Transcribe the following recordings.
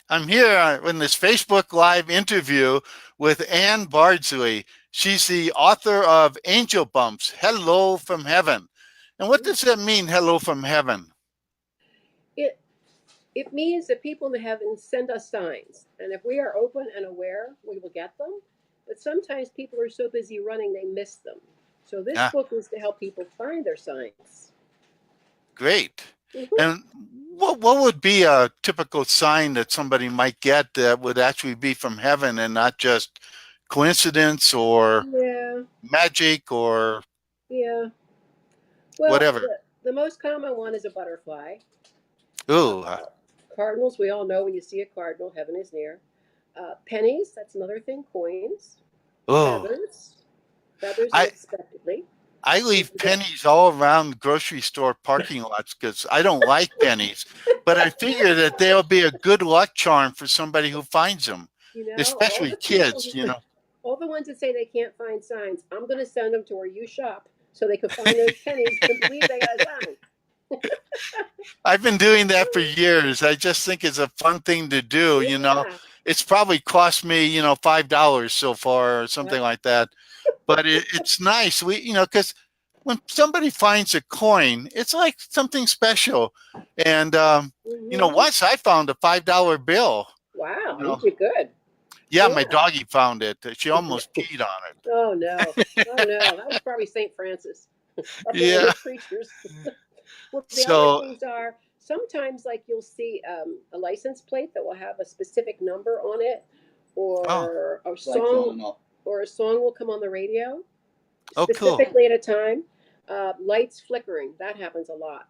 I'm here in this Facebook Live interview with Ann Bardsley. She's the author of Angel Bumps, Hello from Heaven. And what does that mean, Hello from Heaven? It it means that people in heaven send us signs, and if we are open and aware, we will get them. But sometimes people are so busy running they miss them. So this Ah, book is to help people find their signs. great. Hmm. And what would be a typical sign that somebody might get that would actually be from heaven and not just coincidence or Yeah, magic or yeah. Well, whatever? the most common one is a butterfly. Ooh, Uh, Cardinals, we all know when you see a cardinal, heaven is near. Pennies, that's another thing. Coins, oh, feathers, feathers I unexpectedly. I If leave you get pennies all around the grocery store parking lots because I don't like pennies. But I figure that they'll be a good luck charm for somebody who finds them, all especially the people kids, you know. all the ones that say they can't find signs, I'm going to send them to where you shop so they can find those pennies and believe they got a sign. I've been doing that for years. I just think it's a fun thing to do, you know. Yeah. It's probably cost me, $5 so far or something Wow. like that. But it's nice. Because when somebody finds a coin, it's like something special. And Hmm. once I found a $5 bill. You Wow. You know, did good. yeah, my Yeah. doggy found it. She almost peed on Oh, no. Oh, no. That was probably St. Francis it. up there with Yeah. his creatures. Well, the other So, things are sometimes, like, you'll see a license plate that will have a specific number on it, oh, or a song, or a song will come on the radio oh, cool. specifically at a time. Lights flickering, that happens a lot.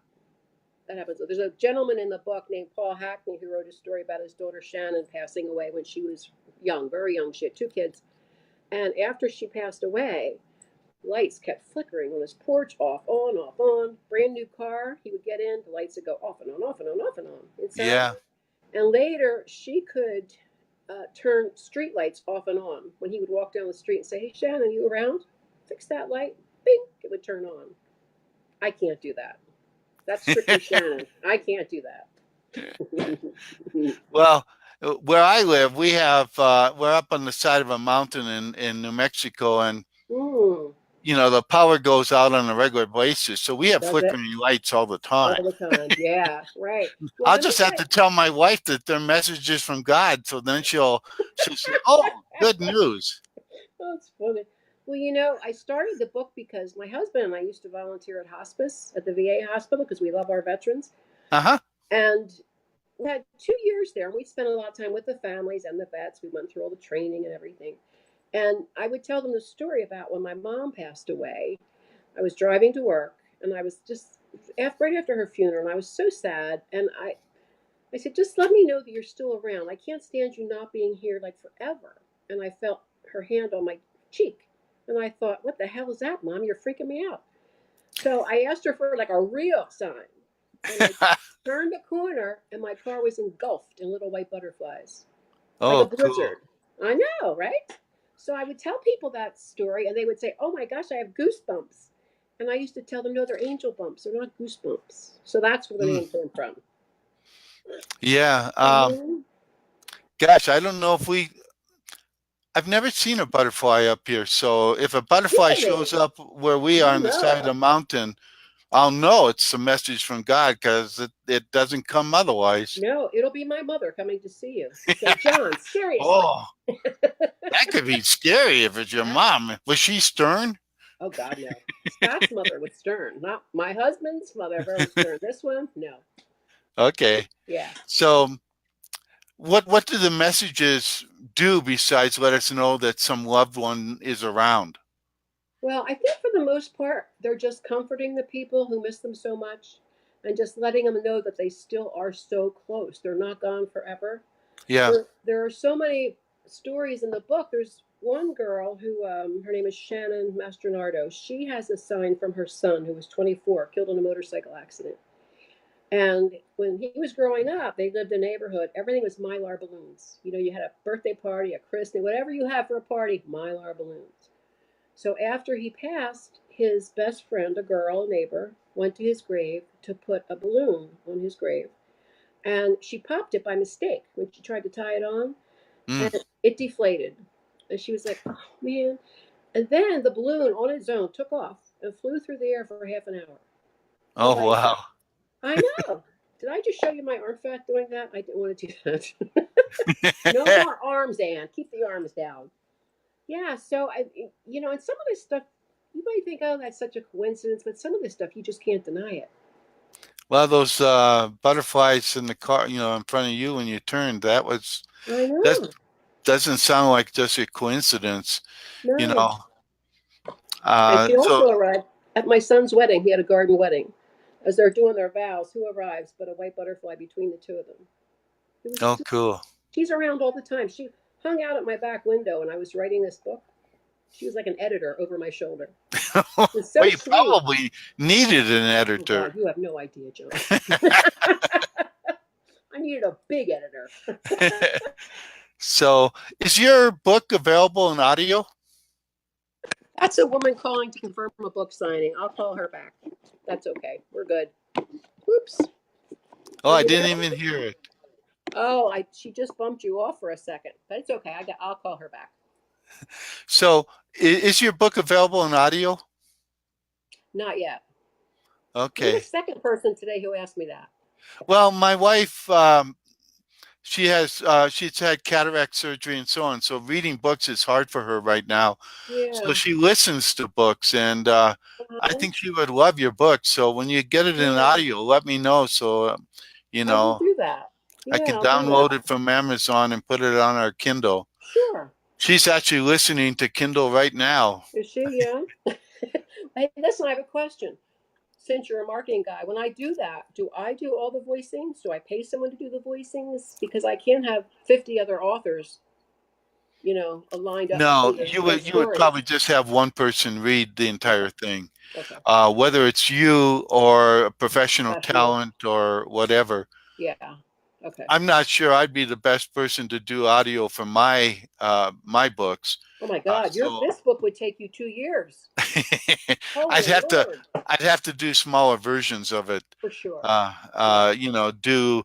That happens. There's a gentleman in the book named Paul Hackney who wrote a story about his daughter Shannon passing away when she was young, very young. She had two kids. And after she passed away, lights kept flickering on his porch, off, on. Brand new car, he would get in, the lights would go off and on, off and on, off and on inside. Yeah. And later, she could turn street lights off and on. When he would walk down the street and say, "Hey, Shannon, you around? Fix that light." Bing, it would turn on. I can't do that. That's strictly Shannon. I can't do that. Well, where I live, we're up on the side of a mountain in New Mexico, and Mm, the power goes out on a regular basis. So we have does it flickering lights all the time. all the time? Yeah, right. Well, I'll let me just have tell to tell my wife that they're messages from God, so then she'll say, "Oh, good news." Oh, it's funny. Well, I started the book because my husband and I used to volunteer at hospice at the VA hospital because we love our veterans. Uh-huh. And we had 2 years there, and we spent a lot of time with the families and the vets. We went through all the training and everything. And I would tell them the story about when my mom passed away. I was driving to work, and I was just right after her funeral, and I was so sad. And I said, just let me know that you're still around. I can't stand you not being here like forever. And I felt her hand on my cheek. And I thought, what the hell is that, Mom? You're freaking me out. So I asked her for like a real sign. And I turned the corner, and my car was engulfed in little white butterflies, like a Oh, cool. blizzard. I know, right? So I would tell people that story, and they would say, "Oh my gosh, I have goosebumps." And I used to tell them, "No, they're angel bumps. They're not goosebumps." So that's where the Mm, name came from. yeah. Hmm. Gosh, I don't know if I've never seen a butterfly up here. So if a butterfly shows Really? up where we are You on the side of know. the mountain, I'll know it's a message from God because it doesn't come otherwise. No, it'll be my mother coming to see you. Say, John, seriously. Oh, that could be scary if it's your Yeah. mom. Was she stern? Oh God, no. Scott's mother was stern. Not my husband's mother, very stern. This one, no. Okay. Yeah. So what do the messages do besides let us know that some loved one is around? Well, I think for the most part, they're just comforting the people who miss them so much and just letting them know that they still are so close. They're not gone forever. Yeah. There are so many stories in the book. There's one girl who, her name is Shannon Mastronardo. She has a sign from her son, who was 24, killed in a motorcycle accident. And when he was growing up, they lived in a neighborhood. Everything was Mylar balloons. You had a birthday party, a christening, whatever you have for a party, Mylar balloons. So after he passed, his best friend, a girl, a neighbor, went to his grave to put a balloon on his grave. and she popped it by mistake when she tried to tie it on, Mm. and it deflated. And she was like, "Oh man!" And then the balloon on its own took off and flew through the air for half an hour. Oh, Nobody said, wow. "I know." Did I just show you my arm fat doing that? I didn't want to do that. No more arms, Ann. Keep the arms down. Yeah. So and some of this stuff, you might think, "Oh, that's such a coincidence," but some of this stuff, you just can't deny it. Well, those butterflies in the car, in front of you when you turned, I that know. doesn't sound like just a coincidence, you No. know. And she So, also arrived at my son's wedding. He had a garden wedding. As they're doing their vows, who arrives but a white butterfly between the two of them? It was oh, just, cool. she's around all the time. She hung out at my back window when I was writing this book. She was like an editor over my shoulder. It was so Well, you sweet. probably needed an Oh editor. God, you have no idea, John. I needed a big editor. So, is your book available in audio? That's a woman calling to confirm a book signing. I'll call her back. That's okay. We're good. Oops. Oh, Are I you didn't there? even hear it. Oh, she just bumped you off for a second, but it's okay. I'll call her back. So, is your book available in audio? Not yet. You're the Okay. second person today who asked me that. Well, my wife, she's had cataract surgery and so on. So reading books is hard for her right now. So Yeah. she listens to books, and I Uh-huh. think she would love your book. So when you get it in Yeah. audio, let me know. So you I will know do that. I Yeah, can I'll do download that. it from Amazon and put it on our Kindle. Sure. She's actually listening to Kindle right now. Is she? Yeah. Hey, listen, I have a question. Since you're a marketing guy, when I do that, do I do all the voicings? Do I pay someone to do the voicings? Because I can't have 50 other authors, lined up to No, do you those would probably stories. just have one person read the Okay. entire thing, Okay. whether it's you or a professional Professional. talent or whatever. Yeah. Okay. I'm not sure I'd be the best person to do audio for my books. Oh my God, So this book would take you 2 years. I'd Holy have to Lord. I'd have to do smaller versions of it. For sure. Yeah. Do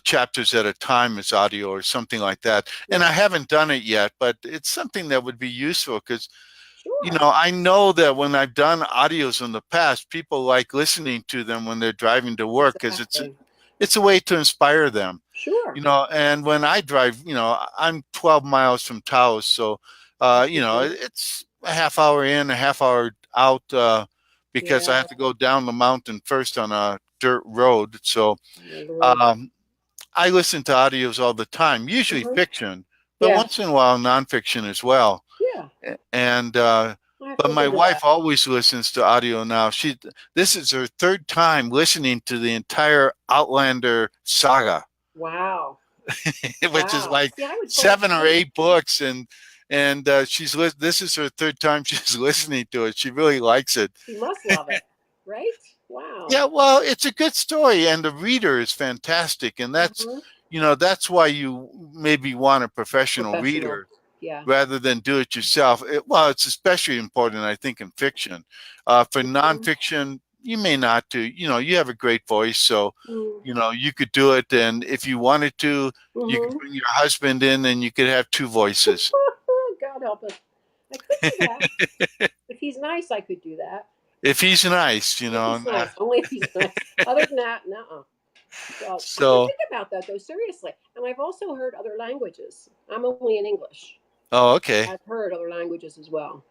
chapters at a time as audio or something like that. And I Yeah. haven't done it yet, but it's something that would be useful because Sure. I know that when I've done audios in the past, people like listening to them when they're driving to work because Exactly. it's a way to inspire them. Sure. And when I drive, I'm 12 miles from Taos, so Mhm. it's a half hour in, a half hour out, because I Yeah. have to go down the mountain first on a dirt road. So Oh my Lord. um, I listen to audios all the time, usually Uh-huh. fiction, but Yeah. once in a while nonfiction as well. Yeah. And I have to but look my into wife that. always listens to audio now. This is her third time listening to the entire Outlander saga, Wow. which is Wow. like See, I would fall 7 or 8 asleep. books, and this is her third time she's listening to it. She really likes it. She must love it. Right? Wow. Yeah, well, it's a good story, and the reader is fantastic, and Uh-huh. that's why you maybe want a professional Professional. reader Yeah. rather than do it yourself. Well, it's especially important, I think, in fiction. For Mhm. nonfiction, you may not do. You have a great voice, so Mm. you could do it. And if you wanted to, you could Mhm. bring your husband in, and you could have two voices. God help us. I could do that. If he's nice, I could do that. If he's nice, If he's nice. Only if he's nice. Other than that, no. So I should So, think about that though, seriously. And I've also heard other languages. I'm only in English. oh, okay. I've heard other languages as well.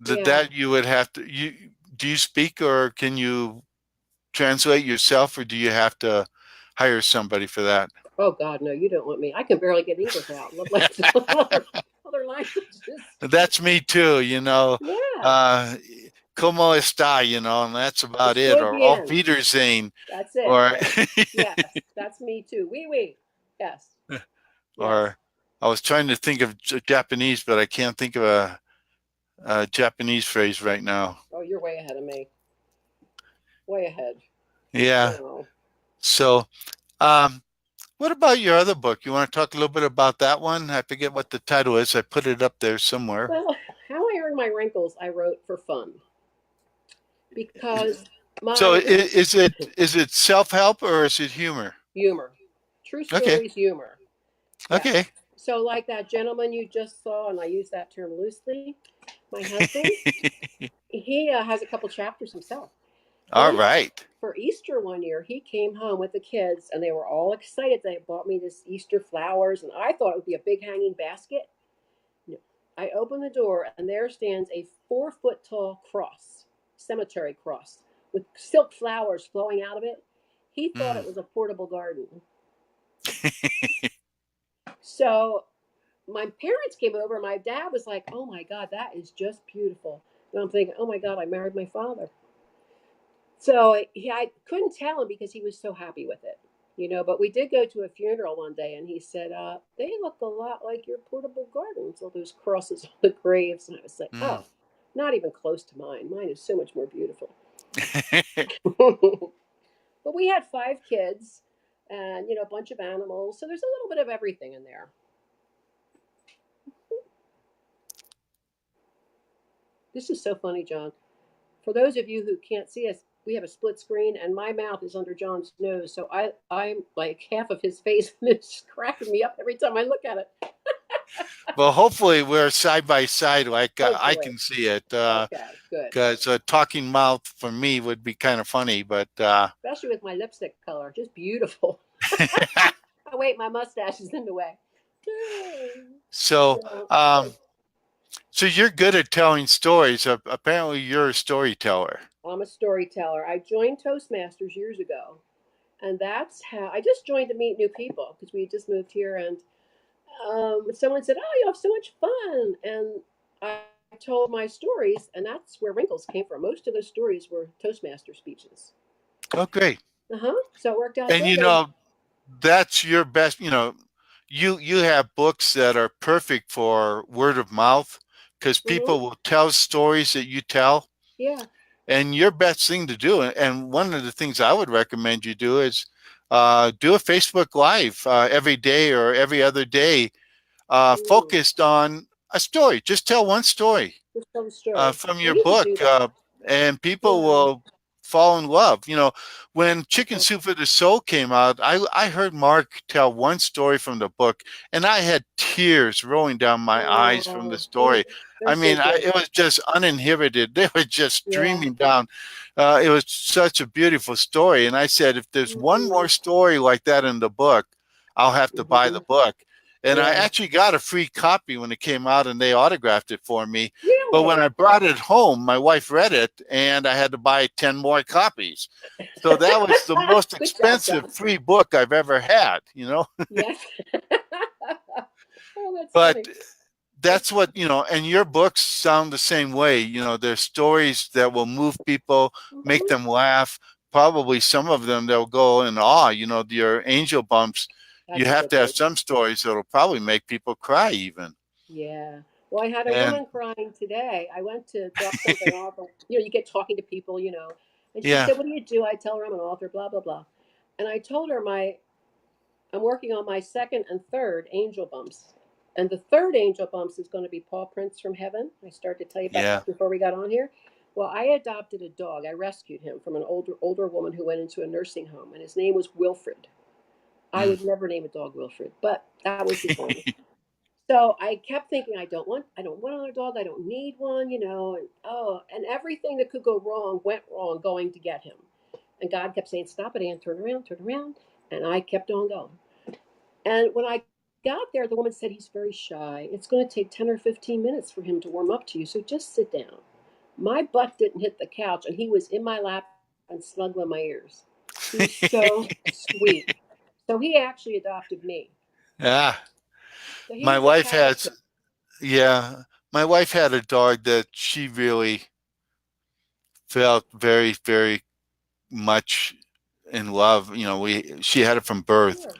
That Yeah. that you would have to. Do you speak or can you translate yourself, or do you have to hire somebody for that? Oh God, no, you don't want me. I can barely get English out, let alone other languages. That's me too, Yeah. Uh, como está, and that's about it. Estoy Or auf bien. Wiedersehen, That's it. or Yes, that's me too. Oui, oui. Yes, yes. or I was trying to think of Japanese, but I can't think of a Japanese phrase right now. Oh, you're way ahead of me. Way ahead. Yeah. Oh. So, um, what about your other book? You want to talk a little bit about that one? I forget what the title is. I put it up there somewhere. Well, How I Earn My Wrinkles, I wrote for fun because So My is it self-help or is it humor? humor, true Okay. stories, humor. Yeah. Okay. So, like that gentleman you just saw, and I use that term loosely, my husband, he has a couple chapters himself. All He right. For Easter one year, he came home with the kids, and they were all excited. They bought me this Easter flowers, and I thought it would be a big hanging basket. No. I opened the door, and there stands a 4 foot tall cross, cemetery cross, with silk flowers flowing out of it. He thought Mm. it was a portable garden. So my parents came over, and my dad was like, "Oh my God, that is just beautiful." And I'm thinking, "Oh my God, I married my father." So I couldn't tell him because he was so happy with it, you know. But we did go to a funeral one day, and he said, "They look a lot like your portable gardens, all those crosses on the graves." And I was like, Mm. "Oh, not even close to mine. Mine is so much more beautiful." But we had 5 kids, and a bunch of animals. So there's a little bit of everything in there. This is so funny, John. For those of you who can't see us, we have a split screen, and my mouth is under John's nose, so I'm like half of his face, and it's cracking me up every time I look at it. Well, hopefully we're side by side, like I Hopefully. can see it. Okay, good. Because a talking mouth for me would be kind of funny, but Especially with my lipstick color, just beautiful. Oh wait, my mustache is in the way. so Good. um, so you're good at telling stories. Apparently, you're a storyteller. I'm a storyteller. I joined Toastmasters years ago, and that's how I just joined to meet new people because we just moved here, and someone said, "Oh, you have so much fun," and I told my stories, and that's where Wrinkles came from. Most of those stories were Toastmaster speeches. Oh, great! So it worked out And good. They, that's your best. You have books that are perfect for word of mouth because hmm people will tell stories that you tell. yeah. And your best thing to do, and one of the things I would recommend you do is do a Facebook Live every day or every other day, Mm. focused on a story. Just tell one story Just tell the story. from I your need to book, do that. and people Yeah. will fall in love. When Chicken Soup for the Soul came out, I heard Mark tell one story from the book, and I had tears rolling down my eyes from the Oh, story. they're I so mean, good. it was just uninhibited. They were just Yeah. streaming down. It was such a beautiful story. And I said, if there's one hmm more story like that in the book, I'll have to buy the hmm book. And I Yeah. actually got a free copy when it came out, and they autographed it for me. But when Really? I brought it home, my wife read it, and I had to buy 10 more copies. So that was the most Good job, expensive John. free book I've ever had. Yes. Oh, that's But funny. that's and your books sound the same way. There's stories that will move people, make hmm them laugh. Probably some of them they'll go in awe. Your angel bumps, you That's a have good to have one. some stories that'll probably make people cry even. Yeah. Well, I had a And woman crying today. I went to drop something off. You get talking to people. And she yeah, said, "What do you do?" I tell her I'm an author, blah, blah, blah. And I told her I'm working on my second and third angel bumps. And the third angel bumps is going to be Paw Prints from Heaven. I started to tell you about yeah. that before we got on here. Well, I adopted a dog. I rescued him from an older woman who went into a nursing home, and his name was Wilfred. I Mm. would never name a dog Wilfred, but that was his name. So I kept thinking, I don't want another dog. I don't need one. And everything that could go wrong went wrong going to get him. And God kept saying, "Stop it, Ann, turn around, turn around." And I kept on going. And when I got there, the woman said, "He's very shy. It's going to take 10 or 15 minutes for him to warm up to you. So just sit down." My butt didn't hit the couch, and he was in my lap and snuggling my ears. He was so sweet. So he actually adopted me. yeah. So My he's a wife has, character. yeah, my wife had a dog that she really felt very, very much in love. She had it from birth. Sure.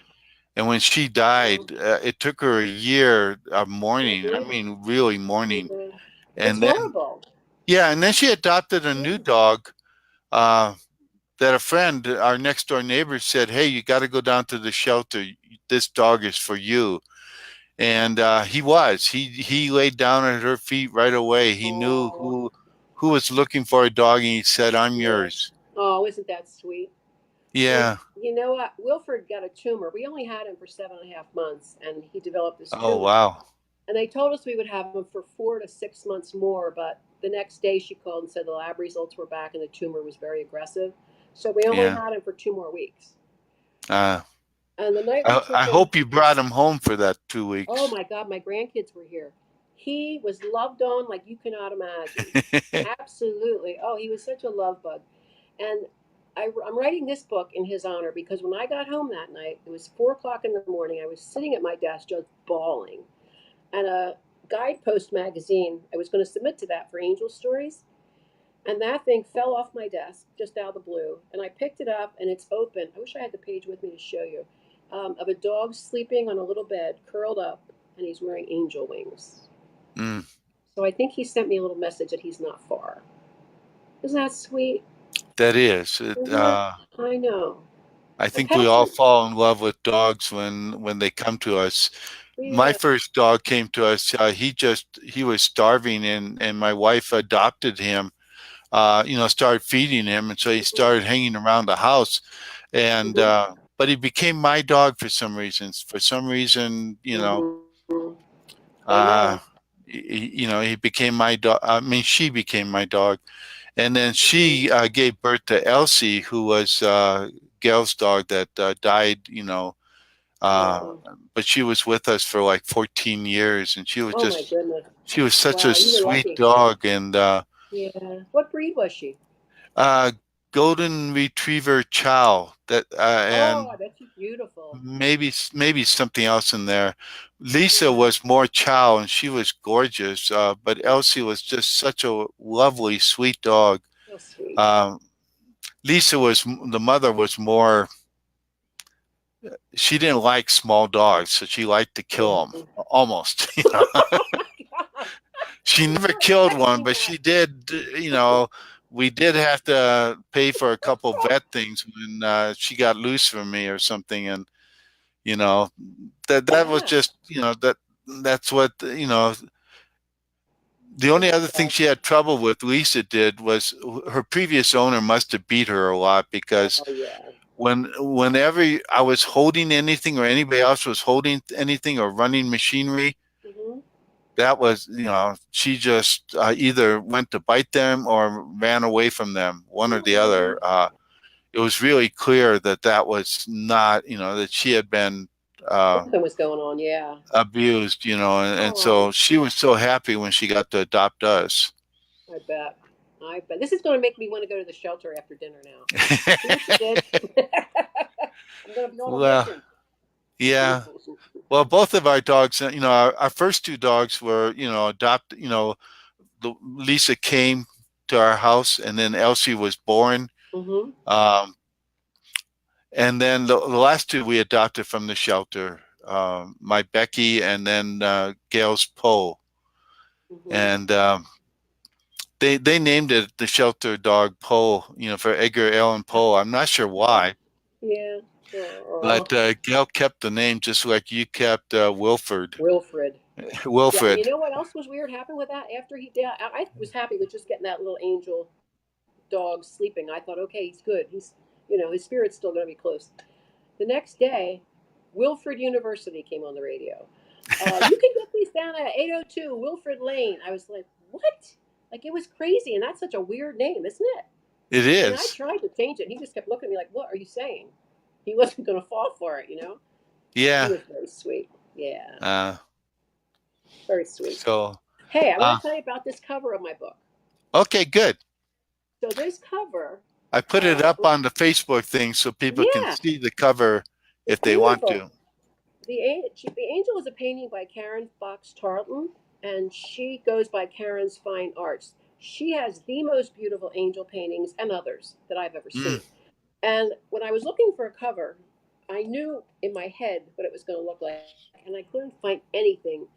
And when she died, it took her a year of mourning. I Mhm, mean, really mourning. mhm. It's And then, horrible. yeah, and then she adopted a new Yeah. dog uh, that a friend, our next door neighbor, said, "Hey, you got to go down to the shelter. This dog is for you." And he was. He laid down at her feet right away. He knew Oh, who was looking for a dog, and he said, "I'm yeah. yours." Oh, isn't that sweet? Well, Yeah. you know what? Wilfred got a tumor. We only had him for 7.5 months, and he developed this Oh, tumor. wow. And they told us we would have him for 4 to 6 months more, but the next day she called and said the lab results were back and the tumor was very aggressive. So we only Yeah. had him for 2 more weeks. Uh, And the night we I took him, hope you brought him home for that 2 oh weeks. my God, my grandkids were here. He was loved on like you cannot imagine. Absolutely. Oh, he was such a love bug. And I'm writing this book in his honor because when I got home that night, it was 4 o'clock in the morning. I was sitting at my desk just bawling. And a guidepost magazine, I was going to submit to that for angel stories. And that thing fell off my desk just out of the blue. And I picked it up and it's open. I wish I had the page with me to show you of a dog sleeping on a little bed, curled up, and he's wearing angel wings. Mm, So I think he sent me a little message that he's not far. Isn't that sweet? that is. Isn't it? I know. I A think we pet all for, fall in love with dogs when they come to us. My yeah. first dog came to us. He was starving, and my wife adopted him. Started feeding him, and so he started hanging around the house. And Mm-hmm. but he became my dog for some reasons. For some reason, Mm-hmm. I uh, know. he became my dog. I mean, she became my dog, and then she Mm-hmm. gave birth to Elsie, who was Gail's dog that died. Uh, Oh. but she was with us for like 14 years, and Oh my goodness. she was such a Wow, you were sweet lucky. dog, and Yeah. What breed was she? uh, golden retriever chow that Oh, and I bet she's beautiful. maybe something else in there. Lisa Yeah. was more chow, and she was gorgeous, but Elsie was just such a lovely, sweet dog. So sweet. Um, Lisa was the mother was more. She didn't like small dogs, so she liked to kill them Mhm. almost. Oh my God. She I'm never not killed one, expecting but that. she did. We did have to pay for a couple vet things when she got loose from me or something, and you know that was Yeah. just that's what the only Oh other thing God. she had trouble with Lisa did was her previous owner must have beat her a lot because Oh yeah. whenever I was holding anything or anybody else was holding anything or running machinery, Hmm. that was she just either went to bite them or ran away from them, one or Oh the my other. goodness. It was really clear that was not that she had been Something was going on. Yeah. abused, and Oh, so she was so happy when she got to adopt us. I bet. I bet. This is going to make me want to go to the shelter after dinner now. See what you did? I'm going to be on a Well, mission. yeah. Well, both of our dogs, our first two dogs were, adopted. Lisa came to our house, and then Elsie was born. Hmm. Um, and then the last two we adopted from the shelter, my Becky and then Gail's Poe. Hmm. And they named it the shelter dog Poe, for Edgar Allan Poe. I'm not sure why, Yeah. Oh, but Gail kept the name just like you kept Wilford. Wilfred. Yeah, and you Wilfred. know what else was weird happened with that after he did? I was happy with just getting that little angel dog sleeping. I thought, okay, he's good. His spirit's still going to be close. The next day, Wilfred University came on the radio. You can get these down at 802 Wilfred Lane. I was like, what? Like, it was crazy. And that's such a weird name, isn't it? It And I is. tried to change it. And he just kept looking at me like, what are you saying? He wasn't going to fall for it. He Yeah. was very sweet. Yeah, Uh, very sweet. so, Hey, I want uh, to tell you about this cover of my book. okay, good. So this cover, I put it up on the Facebook thing so people can yeah, see the cover it's if they want beautiful. to. The Angel is a painting by Karen Fox Tarleton, and she goes by Karen's Fine Arts. She has the most beautiful angel paintings and others that I've ever Mm, seen. And when I was looking for a cover, I knew in my head what it was going to look like, and I couldn't find anything.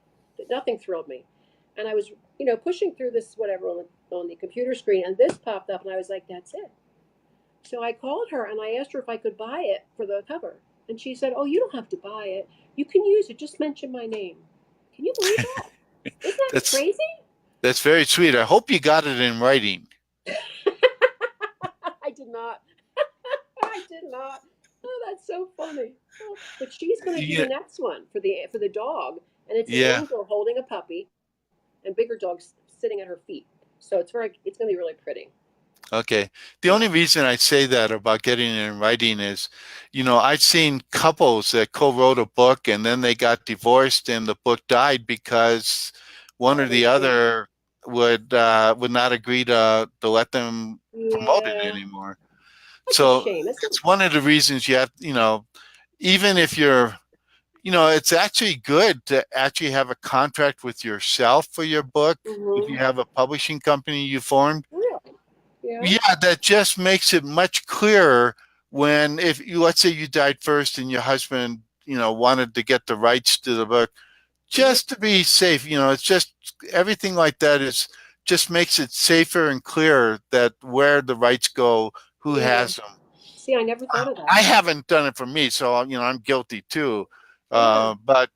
Nothing thrilled me. And I was, pushing through this whatever on the computer screen, and this popped up, and I was like, "That's it." So I called her and I asked her if I could buy it for the cover, and she said, "Oh, you don't have to buy it. You can use it. Just mention my name." Can you believe that? Isn't that that's crazy? that's very sweet. I hope you got it in writing. I did not. not. Oh, that's so funny. Oh, but she's going to do Yeah, the next one for the dog, and it's an yeah. angel holding a puppy, and bigger dogs sitting at her feet. So it's going to be really pretty. Okay. The only Yeah. reason I say that about getting it in writing is, I've seen couples that co-wrote a book and then they got divorced and the book died because one or Oh, they the can't. other would not agree to let them promote it Yeah, anymore. that's a So shame, isn't it? it's one of the reasons you have, even if you're, it's actually good to actually have a contract with yourself for your book. If you Mm-hmm. have a publishing company you formed, Really? Yeah. yeah, that just makes it much clearer when if you let's say you died first and your husband, wanted to get the rights to the book, Mm-hmm. just to be safe, it's just everything like that is just makes it safer and clearer that where the rights go, who Yeah. has them. See, I never thought of that. I haven't done it for me, so I'm guilty too. Yeah, But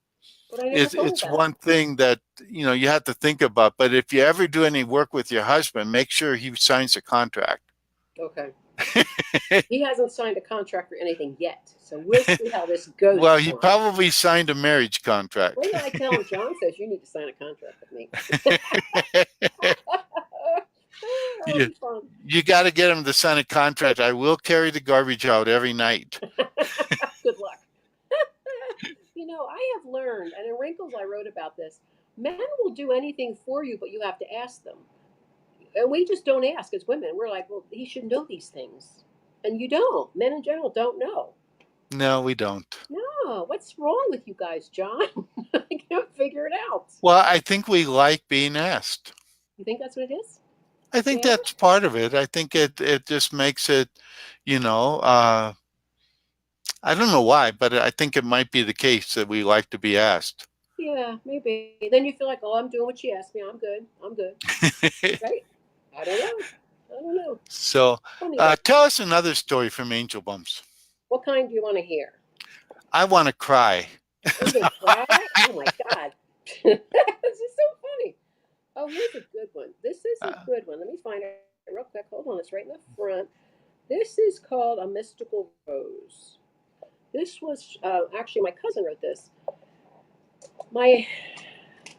but I never thought of it's that. one thing that you have to think about. But if you ever do any work with your husband, make sure he signs a contract. Okay. He hasn't signed a contract for anything yet, so we'll see how this goes, Well, he John. probably signed a marriage Wait contract. till I tell him John says you need to sign a contract with me. That'll you be fun. you got to get him to sign a contract. I will carry the garbage out every night. Good luck. I have learned, and in Wrinkles I wrote about this. Men will do anything for you, but you have to ask them. And we just don't ask as women. We're like, well, he should know these things. And you don't. Men in general don't know. No, we don't. No, what's wrong with you guys, John? I can't figure it out. Well, I think we like being asked. You think that's what it is? I think Yeah, that's part of it. I think it just makes it, you know, uh, I don't know why, but I think it might be the case that we like to be asked. yeah, maybe. Then you feel like, oh, I'm doing what she asked me. I'm good. I'm good. Right? I don't know. I don't know. So, Funny though. tell us another story from Angel Bumps. What kind do you want to hear? I want to cry. Are you gonna cry? Oh my God. This is so funny. Oh, here's a good one. This is a Uh, good one. Let me find it real quick. Hold on, it's right in the front. This is called A Mystical Rose. This was actually my cousin wrote this. My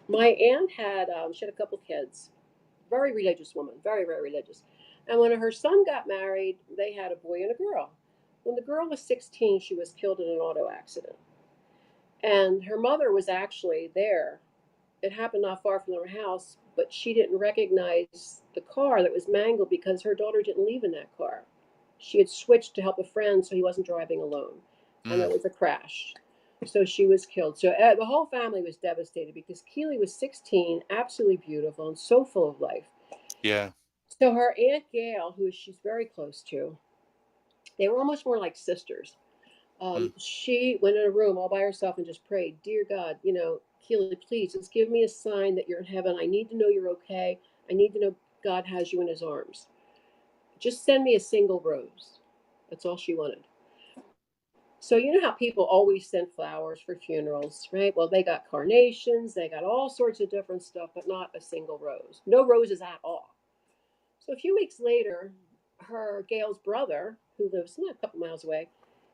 my aunt she had a couple kids. Very religious woman, very very religious. And when her son got married, they had a boy and a girl. When the girl was 16, she was killed in an auto accident. And her mother was actually there. It happened not far from their house, but she didn't recognize the car that was mangled because her daughter didn't leave in that car. She had switched to help a friend, so he wasn't driving alone. And mm, there was a crash. So she was killed. So the whole family was devastated because Keely was 16, absolutely beautiful and so full of life. yeah. So her Aunt Gail, who she's very close to, they were almost more like sisters. Mm, She went in a room all by herself and just prayed, Dear God, Keely, please just give me a sign that you're in heaven. I need to know you're okay. I need to know God has you in his arms. Just send me a single rose. That's all she wanted. So you know how people always send flowers for funerals, right? Well, they got carnations, they got all sorts of different stuff, but not a single rose. No roses at all. So a few weeks later, her Gail's brother, who lives a couple miles away,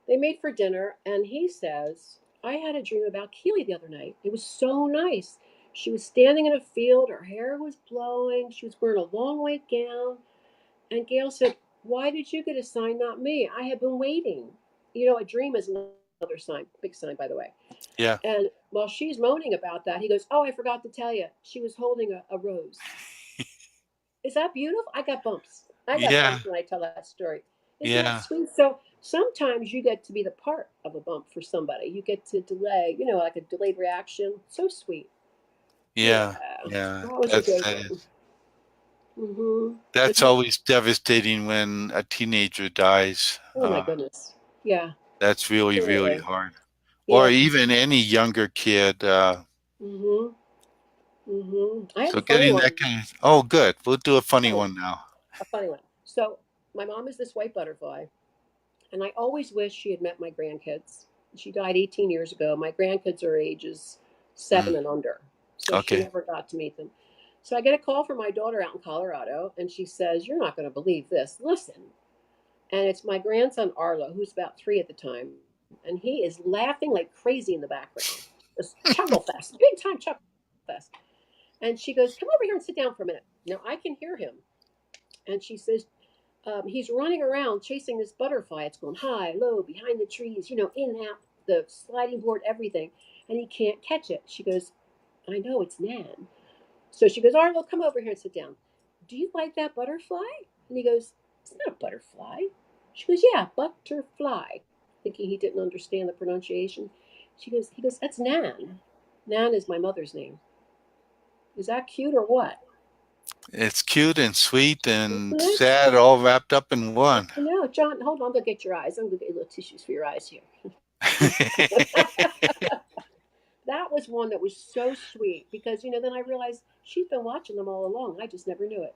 they made for dinner, and he says, I had a dream about Keely the other night. It was so nice. She was standing in a field, her hair was blowing, she was wearing a long white gown, and Gail said, Why did you get a sign, not me? I have been waiting. A dream is another sign, big sign, by the way. yeah. And while she's moaning about that, he goes, Oh, I forgot to tell you. She was holding a rose. Is that beautiful? I got bumps. I got Yeah. bumps when I tell that story. Isn't that Yeah. sweet? So sometimes you get to be the part of a bump for somebody. You get to delay, like a delayed reaction. So sweet. Yeah, Yeah. Yeah. that was a That's good that one. is. Mm-hmm. That's always devastating when a teenager dies. Oh my goodness. Yeah, That's really, really really. hard. Or Yeah. even any younger kid. Mm-hmm. Mm-hmm. I have So a funny getting one. that kind of, oh, good. We'll do a funny Funny. one now. A funny one. So my mom is this white butterfly, and I always wish she had met my grandkids. She died 18 years ago. My grandkids are ages Mm, 7 and under, so she okay. never got to meet them. So I get a call from my daughter out in Colorado, and she says, You're not going to believe this. Listen, And it's my grandson Arlo, who's about 3 at the time, and he is laughing like crazy in the background. This chuckle fest, big time chuckle fest. And she goes, "Come over here and sit down for a minute." Now I can hear him, and she says, "He's running around chasing this butterfly. It's going high, low, behind the trees, in, out, the sliding board, everything, and he can't catch it." She goes, "I know, it's Nan." So she goes, "Arlo, come over here and sit down. Do you like that butterfly?" And he goes, "It's not a butterfly." She goes, "Yeah, butterfly," thinking he didn't understand the pronunciation. He goes, "That's Nan. Nan is my mother's name. Is that cute or what?" It's cute and sweet and Isn't it? sad, all wrapped up in one. I know, John. Hold on, I'm gonna get your eyes. I'm gonna get little tissues for your eyes here. That was one that was so sweet because then I realized she's been watching them all along. I just never knew it.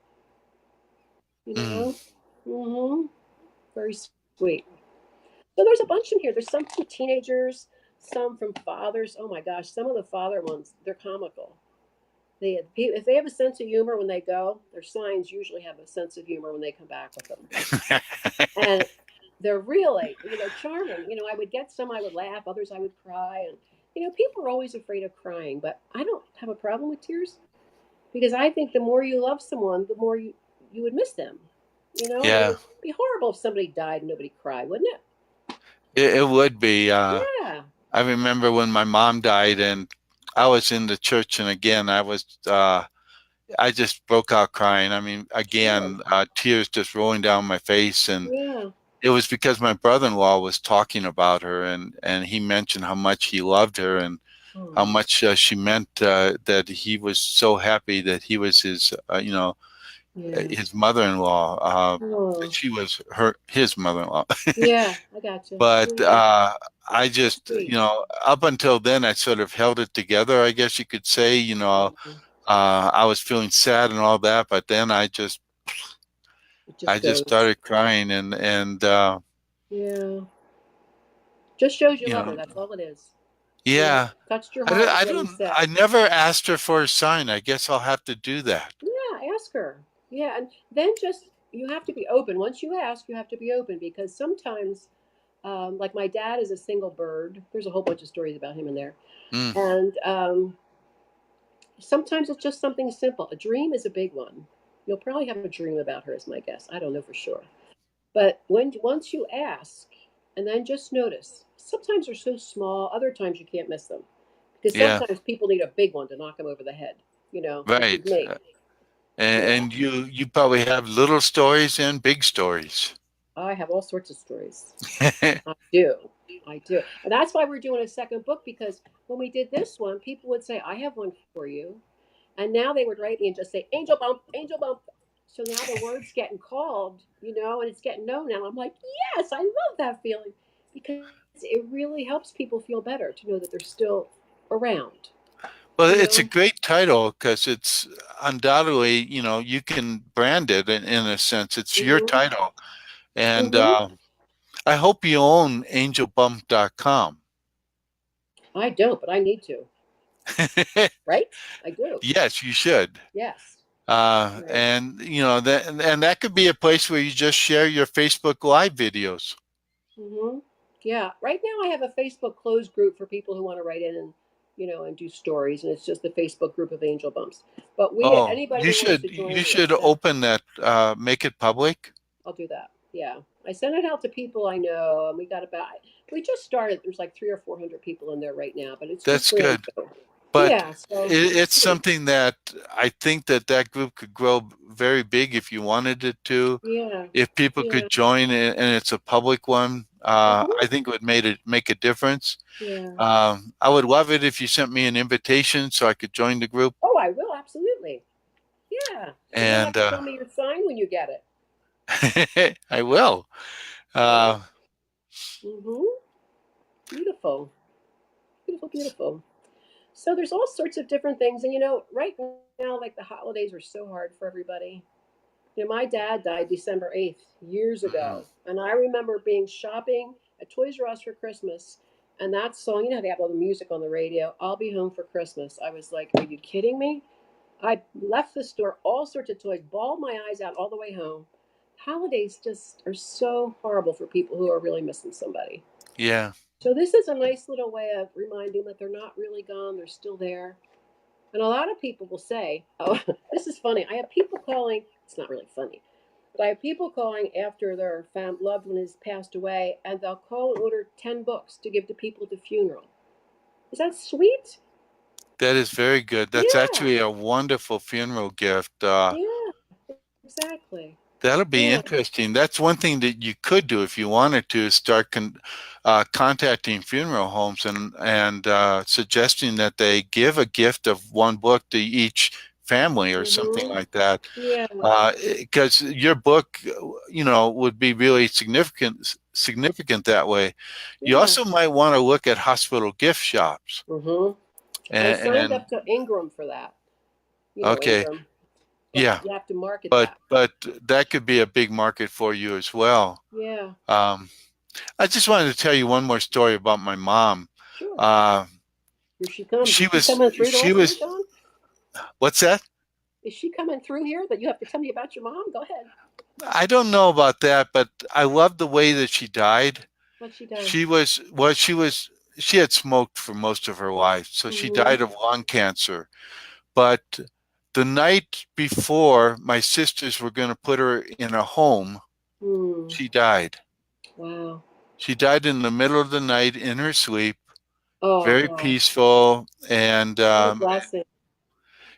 You Mm. know. Mm-hmm. Very sweet. So there's a bunch in here. There's some from teenagers, some from fathers. Oh my gosh, some of the father ones, they're comical. If they have a sense of humor when they go, their signs usually have a sense of humor when they come back with them. And they're really, charming. I would get some I would laugh, others I would cry. And, people are always afraid of crying, but I don't have a problem with tears because I think the more you love someone, the more you would miss them. And it Yeah, would be horrible if somebody died and nobody cried, wouldn't it? it would be. Yeah. I remember when my mom died, and I was in the church, and again, I just broke out crying. I mean, Sure. again, tears just rolling down my face, and Yeah. it was because my brother-in-law was talking about her, and he mentioned how much he loved her and how Oh, much she meant, that he was so happy that he was yeah. his mother-in-law. Oh, She was his mother-in-law. yeah. I got you. But Yeah. I just, Sweet. up until then, I sort of held it together, I guess you could say. Mhm. I was feeling sad and all that, but then It I just just goes. started crying, and Yeah. Just shows you you love her. know, That's all it is. yeah. Touched your heart with what he I said. never asked her for a sign. I guess I'll have to do that. Yeah. Ask her. Yeah. And then you have to be open. Once you ask, you have to be open because sometimes, like my dad is a single bird. There's a whole bunch of stories about him in there. Mm, And sometimes it's just something simple. A dream is a big one. You'll probably have a dream about her, is my guess. I don't know for sure. But once you ask, and then just notice, sometimes they're so small, other times you can't miss them. Because yeah, sometimes people need a big one to knock them over the head, which is right. me. Yeah, And you probably have little stories and big stories. I have all sorts of stories. I do. I do. And that's why we're doing a second book because when we did this one, people would say, "I have one for you." And now they would write me and just say, "Angel bump, angel bump." So now the word's getting called, and it's getting known. And I'm like, yes, I love that feeling because it really helps people feel better to know that they're still around, Well, you it's a know? great title because it's undoubtedly, you can brand it in a sense. It's your Mm-hmm. title. And Mm-hmm. I hope you own angelbump.com. I don't, but I need to, right? I do. Yes, you should. Yes. Right. And that could be a place where you just share your Facebook Live videos. Mm-hmm. Yeah. Right now, I have a Facebook closed group for people who want to write in and do stories, and it's just the Facebook group of Angel Bumps. But Oh, anybody who wants to you join, should yeah, open that, make it public. I'll do that. Yeah, I sent it out to people I know, and we just started. There's like 300 or 400 people in there right now, but it's just That's brand good. new. But Yeah, so we'll it's see. something that I think that group could grow very big if you wanted it to. Yeah, If people yeah, could join it and it's a public one, hmm, I think it would make a difference. yeah. I would love it if you sent me an invitation so I could join the group. Oh, I will absolutely. Yeah, and you'll have And to show me your sign when you get it. I will. Yeah. Uh, Mm-hmm. Beautiful, beautiful, beautiful. So there's all sorts of different things, and right now, like the holidays are so hard for everybody. My dad died December 8th, years mm, ago. And I remember being shopping at Toys R Us for Christmas. And that song, they have all the music on the radio, "I'll Be Home for Christmas." I was like, are you kidding me? I left the store, all sorts of toys, bawled my eyes out all the way home. holidays just are so horrible for people who are really missing somebody. Yeah. So this is a nice little way of reminding that they're not really gone, they're still there. And a lot of people will say, oh, this is funny. I have people calling, it's not really funny, but I have people calling after their loved one has passed away, and they'll call and order 10 books to give to people at the funeral. Is that sweet? That is very good. That's Yeah, actually a wonderful funeral gift. yeah, exactly. That'll be Yeah. interesting. That's one thing that you could do if you wanted to start contacting funeral homes and suggesting that they give a gift of one book to each family or something Mm-hmm. like that. Yeah, Because your book, would be really significant that way. You yeah. also might want to look at hospital gift shops. Mm-hmm. I signed And up to Ingram for that. You know okay, Ingram, but yeah, you have to market but that. but that could be a big market for you as well. Yeah, Um, I just wanted to tell you one more story about my mom. sure. Uh, Here she comes. she Is she was, coming through to she listen, was, John? what's that? Is she coming through here that you have to tell me about your mom? Go ahead. I don't know about that, but I love the way that she died. What's she done? She was, well, she had smoked for most of her life, so she Mm-hmm. died of lung cancer. But the night before my sisters were going to put her in a home, Hmm. she died. Wow. She died in the middle of the night in her sleep, Oh very gosh. peaceful, and What a blessing.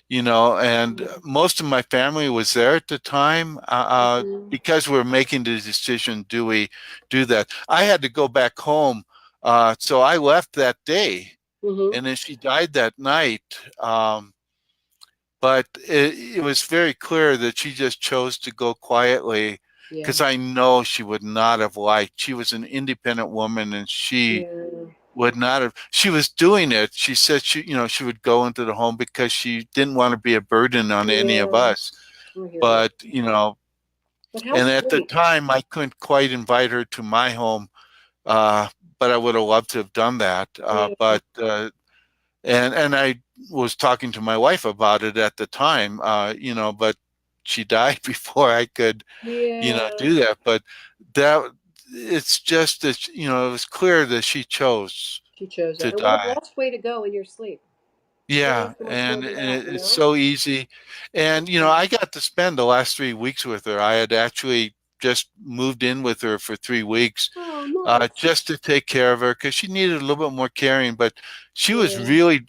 and most of my family was there at the time Mm-hmm. because we're making the decision, do we do that? I had to go back home, so I left that day, Mm-hmm. and then she died that night. But it was very clear that she just chose to go quietly Yeah. because I know she would not have liked. She was an independent woman, and she Yeah. would not have. She was doing it. She said she would go into the home because she didn't want to be a burden on any of Yeah. us. I hear you. But But how and at the sweet. time I couldn't quite invite her to my home, uh, but I would have loved to have done that. Yeah. And I was talking to my wife about it at the time, but she died before I could, Yeah. do that. But that it's just that it was clear that she chose She chose to that. And what a die. blessed way to go in your sleep. You don't Yeah, ask for much more and than that, you it's know? so easy. And Yeah. I got to spend the last 3 weeks with her. I had actually just moved in with her for 3 weeks, Oh, nice. just to take care of her because she needed a little bit more caring. But she was Yeah. really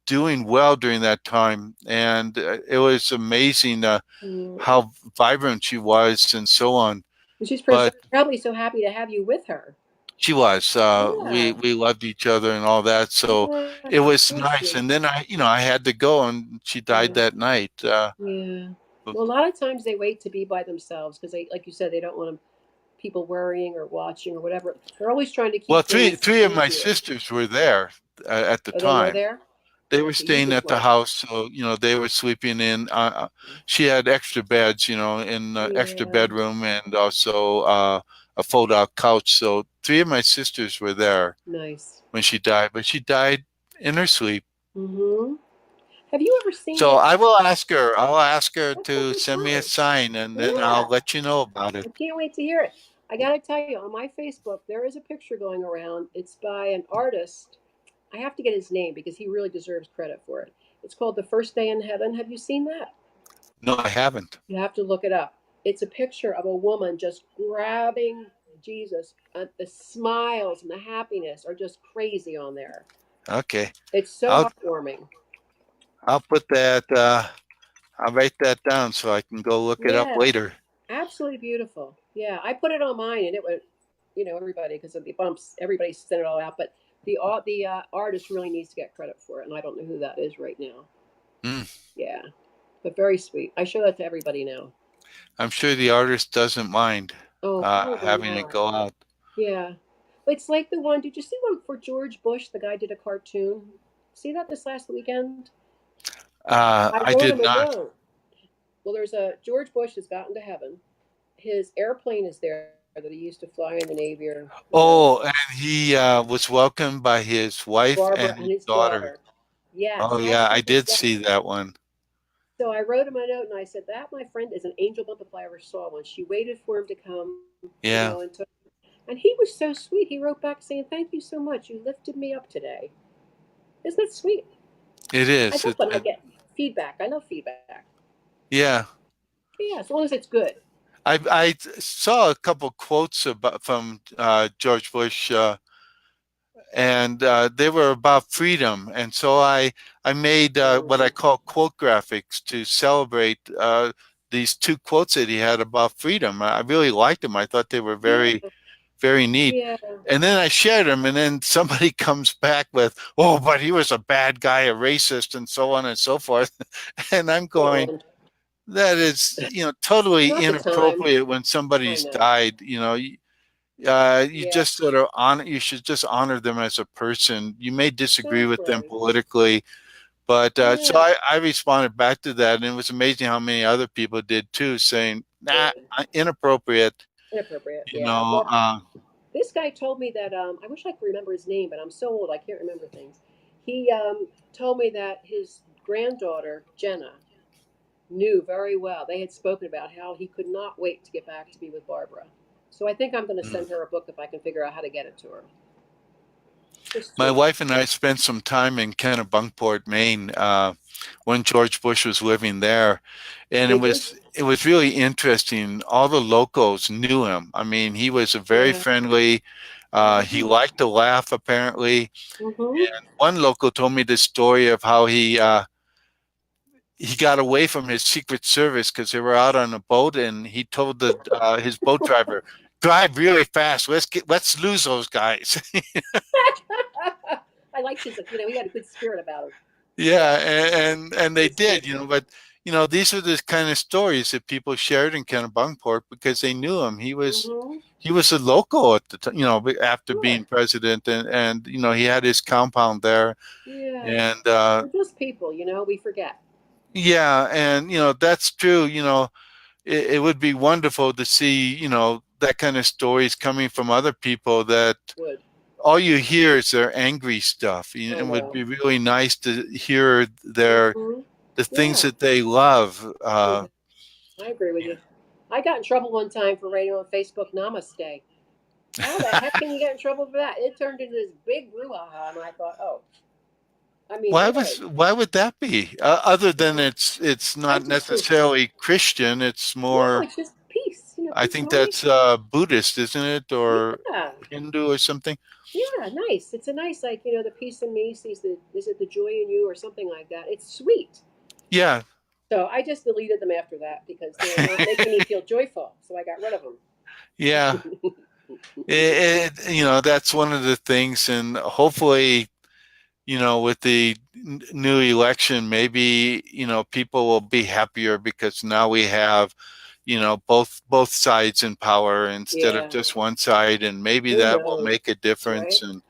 doing well during that time, and it was amazing Mm. how vibrant she was and so on. And she's But probably so happy to have you with her. she was. We Yeah. we loved each other and all that, so Yeah. it was So nice. sweet. And then I had to go, and she died Yeah. that night. Yeah. Well, a lot of times they wait to be by themselves because they, like you said, they don't want people worrying or watching or whatever. They're always trying to Well, keep three things three of my easier. sisters were there at the Oh, they were time. there? They were Okay, you staying were at the smart. house, so they were sleeping in. She had extra beds, in the extra Yeah. bedroom, and also a fold-out couch. So three of my sisters were there Nice. when she died, but she died in her sleep. Mm-hmm. Have you ever seen So that? I will ask her. I'll ask her That to sounds send me a nice. sign, and then I'll Yeah. let you know about it. I can't wait to hear it. I got to tell you, on my Facebook, there is a picture going around. It's by an artist. I have to get his name because he really deserves credit for it. It's called The First Day in Heaven. Have you seen that? No, I haven't. You have to look it up. It's a picture of a woman just grabbing Jesus. The smiles and the happiness are just crazy on there. Okay, It's so I'll heartwarming. I'll put that. I'll write that down so I can go look it up Yeah, later. absolutely beautiful. Yeah, I put it on mine, and it went, everybody because of the bumps. Everybody sent it all out, but the artist really needs to get credit for it, and I don't know who that is right now. Mm. Yeah, but very sweet. I show that to everybody now. I'm sure the artist doesn't mind Oh, probably having it not. go out. Yeah, but it's like the one. Did you see one for George Bush? The guy did a cartoon. See that this last weekend? I I wrote did him a not. note. Well, there's a George Bush has gotten to heaven. His airplane is there that he used to fly in the Navy or Oh, and he was welcomed by his wife Barbara and and his his daughter. daughter. Yes, Oh that's yeah, I what he did said. see that one. So I wrote him a note and I said, that, my friend, is an angel bump if I ever saw one. She waited for him to come, Yeah, and took. And he was so sweet. He wrote back saying, "Thank you so much. You lifted me up today." Isn't that sweet? it I is. love when I get feedback. I love feedback. Yeah. Yeah, as long as it's good. I saw a couple quotes about from George Bush, and they were about freedom. And so I made what I Mm. call quote graphics to celebrate these two quotes that he had about freedom. I really liked them. I thought they were Yeah, very neat. yeah. And then I shared them, and then somebody comes back with, "Oh, but he was a bad guy, a racist, and so on and so forth." And I'm going, Oh, that is, totally not the time. inappropriate when I somebody's know. died. You Yeah, just sort of honor. You should just honor them as a person. You may disagree with them exactly. politically, but so Yeah, I responded back to that, and it was amazing how many other people did too, saying, "Nah, good. inappropriate." Inappropriate. You Yeah. know, Well, this guy told me that I wish I could remember his name, but I'm so old I can't remember things. He told me that his granddaughter Jenna knew very well. They had spoken about how he could not wait to get back to be with Barbara. So I think I'm going to send her a book if I can figure out how to get it to her. Just my sweet. wife and I spent some time in Kennebunkport, Maine, when George Bush was living there, and Did you? it was really interesting. All the locals knew him. I mean, he was a very Yeah. friendly. He Mm-hmm. liked to laugh, apparently. Mm-hmm. One local told me the story of how he got away from his Secret Service because they were out on a boat, and he told his boat driver, "Drive really fast. Let's lose those guys." I liked his. He had a good spirit about him. Yeah, and they He's did, good. but these are the kind of stories that people shared in Kennebunkport because they knew him. Mm-hmm. He was a local at the time, after Sure. being president, and he had his compound there, Yeah. and We're just people. We forget. yeah, and that's true. It would be wonderful to see, that kind of stories coming from other people that Would. all you hear is their angry stuff. I It would know. be really nice to hear Mm-hmm. the things Yeah. that they love. Yeah. I agree with you. I got in trouble one time for writing on Facebook "Namaste." How the heck can you get in trouble for that? It turned into this big brouhaha, and I thought, oh, I mean, really? Why would that be? Other than Mhm. it's I not just think necessarily Christian. It's no, more. it's just peace. I Peace and think harmony. that's Buddhist, isn't it, or Yeah, Hindu or something? yeah, nice. It's a nice, like, the peace in me sees the is it the joy in you or something like that. It's sweet. Yeah. So I just deleted them after that because they were not making me feel joyful. So I got rid of Yeah. them. That's one of the things, and hopefully, with the new election, maybe, people will be happier because now we have, both sides in power instead of Yeah. just one side, and maybe Who that will knows, make a difference. right? And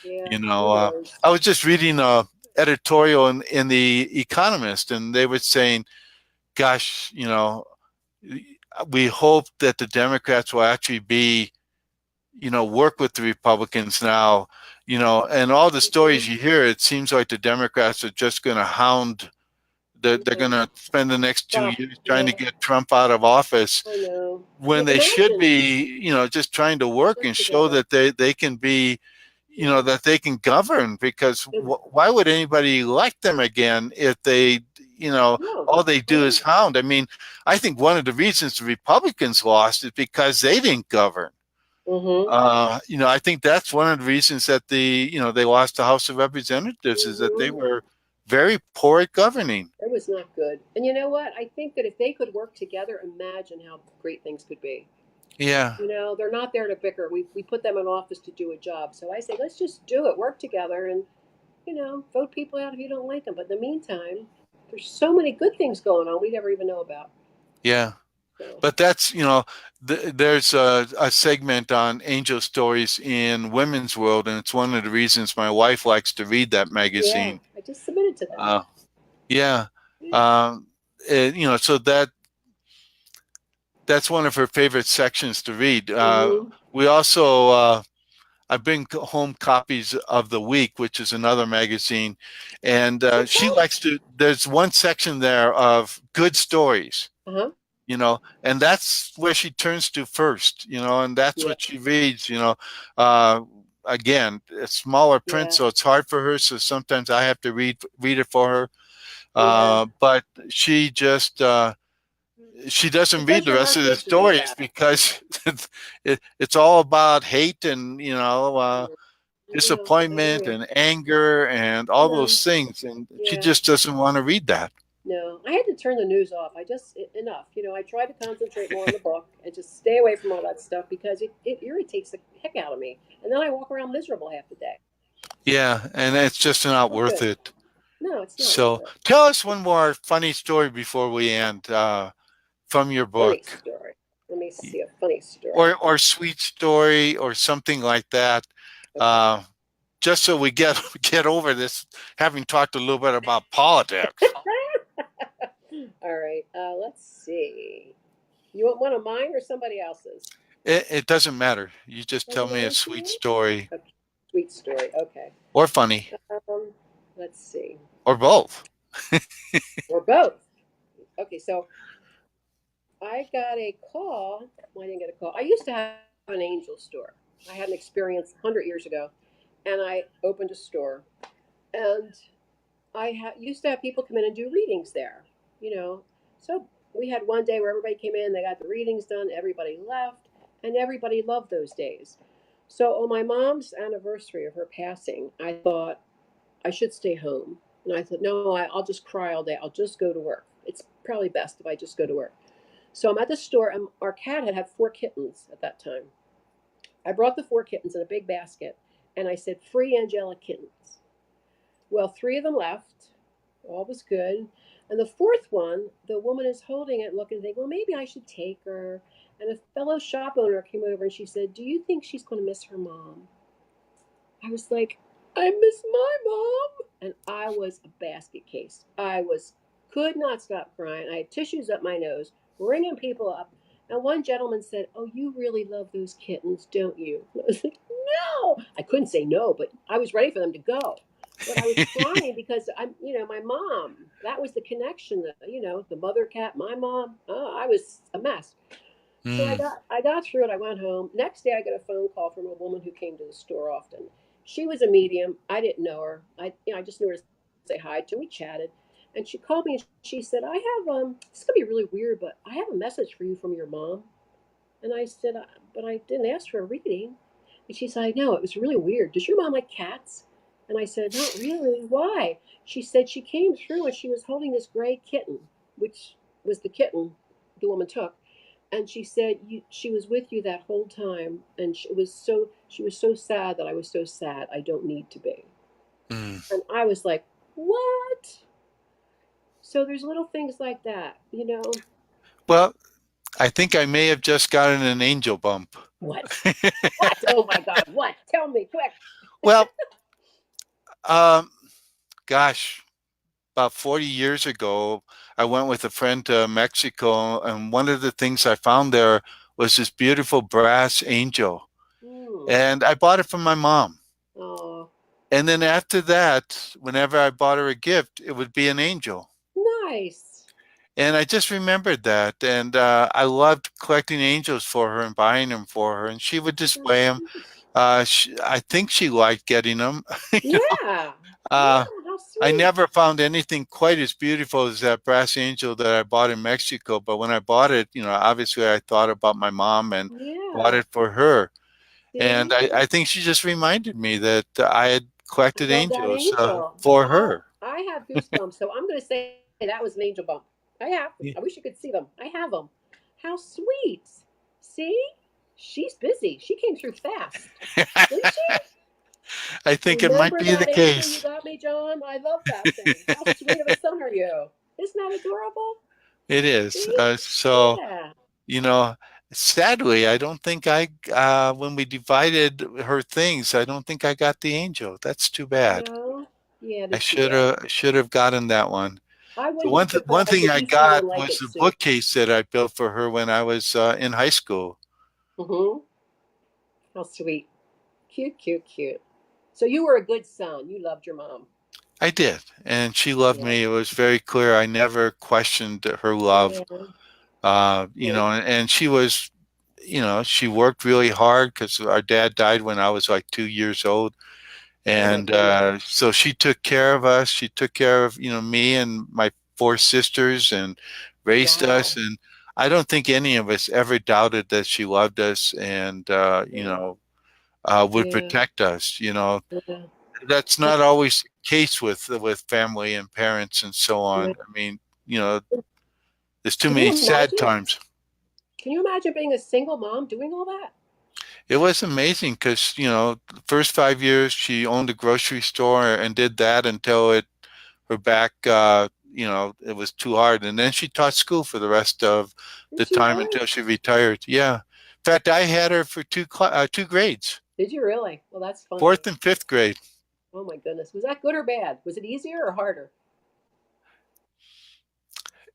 Yeah. you Who know, knows? I was just reading a editorial in the Economist, and they were saying, "Gosh, we hope that the Democrats will actually be." Work with the Republicans now, and all the Mm-hmm. stories you hear, it seems like the Democrats are just going to hound, they're Yeah. going to spend the next two Stop. years trying to Yeah. get Trump out of office I know. when But they should imagine be, just trying to work work and show together. that they can be, Yeah. that they can govern because And why would anybody elect them again if they, no, all they I do is know. hound? I mean, I think one of the reasons the Republicans lost is because they didn't govern. Mm-hmm. I think that's one of the reasons that they lost the House of Representatives is that they Mm-hmm. were very poor at governing. It was not good. And you know what? I think that if they could work together, imagine how great things could be. Yeah, They're not there to bicker. We put them in office to do a job. So I say, let's just do it, work together, and vote people out if you don't like them. But in the meantime, there's so many good things going on we never even know about. yeah. So But that's, there's a segment on angel stories in Women's World, and it's one of the reasons my wife likes to read that yeah, magazine. I just submitted to them. Uh, yeah. Yeah. Um, so that's one of her favorite sections to read. Mm-hmm. We also I bring home copies of The Week, which is another magazine, and she Okay. likes to. There's one section there of good stories, Uh-huh. and that's where she turns to first, and that's Yeah. what she reads. Uh, Again, it's smaller print, Yeah. so it's hard for her. So sometimes I have to read it for her. Yeah. But she doesn't It read does the your rest heart of the good to read stories that. because it's all about hate and I know. I hear disappointment you. and anger and all No. those things, and she Yeah. just doesn't want to read that. No. I had to turn the news off. Enough. I try to concentrate more on the book and just stay away from all that stuff because it irritates the heck out of me. And then I walk around miserable half the day. Yeah, and it's just not Not worth good. it. No, it's not worth So it. tell us one more funny story before we end, from your Funny book, story. Let me see a funny story. or sweet story or something like that. Okay. Uh, just so we get over this, having talked a little bit about politics. All right. Let's see. You want one of mine or somebody else's? It doesn't matter. You just tell Doesn't me a matter to sweet you? story Okay. Sweet story. Okay. or funny Um, let's see. or both. Or both. Okay. So I got a call. Well, I didn't get a call. I used to have an angel store. I had an experience 100 years ago, and I opened a store. And used to have people come in and do readings there, you know. So we had one day where everybody came in, they got the readings done, everybody left, and everybody loved those days. So on my mom's anniversary of her passing, I thought I should stay home. And I thought, no, I'll just cry all day. I'll just go to work. It's probably best if I just go to work. So I'm at the store, and our cat had 4 kittens at that time. I brought the 4 kittens in a big basket, and I said, free angelic kittens. Well, 3 of them left. All was good. And the fourth one, the woman is holding it, looking, thinking, well, maybe I should take her. And a fellow shop owner came over and she said, do you think she's going to miss her mom? I was like, I miss my mom. And I was a basket case. Could not stop crying. I had tissues up my nose, ringing people up. And one gentleman said, oh, you really love those kittens, don't you? And I was like, no. I couldn't say no, but I was ready for them to go. But I was crying because my mom, that was the connection, the mother cat, my mom. Oh, I was a mess. So I Mm. got I got through it. I went home. Next day, I got a phone call from a woman who came to the store often. She was a medium. I didn't know her. I just knew her to say hi to. We chatted, and she called me and she said, "I have This is gonna be really weird, but I have a message for you from your mom." And I said, "But I didn't ask for a reading." And she said, "I know it was really weird. Does your mom like cats?" And I said, "Not really. Why?" She said she came through and she was holding this gray kitten, which was the kitten the woman took, and she said she was with you that whole time, and she was so sad that I was so sad I don't need to be. Mm. And I was like, what? So there's little things like that. Well, I think I may have just gotten an angel bump. What? What? Oh my God, what? Tell me quick. Well, um, gosh, about 40 years ago, I went with a friend to Mexico, and one of the things I found there was this beautiful brass angel. Hmm. And I bought it from my mom. Oh, And then after that, whenever I bought her a gift, it would be an angel. nice. And I just remembered that. And I loved collecting angels for her and buying them for her. And she would display That's them. I think she liked getting them. You know, yeah. uh, Yeah, how I sweet. never found anything quite as beautiful as that brass angel that I bought in Mexico. But when I bought it, obviously I thought about my mom and bought Yeah. it for her. And See? I think she just reminded me that I had collected Love that angels angel. for Wow. her. I have goosebumps. So I'm going to say that was an angel bump. I have. Yeah. I wish you could see them. I have them. How sweet. See? She's busy. She came through fast. Didn't she? I think it might Remember be the that angel you case. got me, John? I love that thing. How sweet of a son are you? Isn't that adorable? It is. See? So, Yeah. you know, sadly, I don't think when we divided her things, I don't think I got the angel. That's too bad. No? Yeah, it I is too bad. should have gotten that one. I The wouldn't be one surprised thing if I you smell got and like was it the soon. bookcase that I built for her when I was in high school. Mm-hmm. How sweet. Cute, cute, cute. So you were a good son. You loved your mom. I did, and she loved Yeah. me. It was very clear. I never questioned her love. Yeah. You Yeah. know, and she was, you know, she worked really hard because our dad died when I was like 2 years old. Oh my And goodness. so she took care of us. She took care of, you know, me and my four sisters and raised us. Wow. And I don't think any of us ever doubted that she loved us and, you Yeah. know, would Yeah. protect us. You know, Yeah. that's not always the case with family and parents and so on. Yeah. I mean, you know, there's too Can you many sad imagine? times. Can you imagine being a single mom doing all that? It was amazing because, you know, the first 5 years she owned a grocery store and did that until her back, you know, it was too hard. And then she taught school for the rest of the Did you time really? until she retired. Yeah. In fact, I had her for two grades, Did you really? Well, that's funny. fourth and fifth grade. Oh my goodness. Was that good or bad? Was it easier or harder?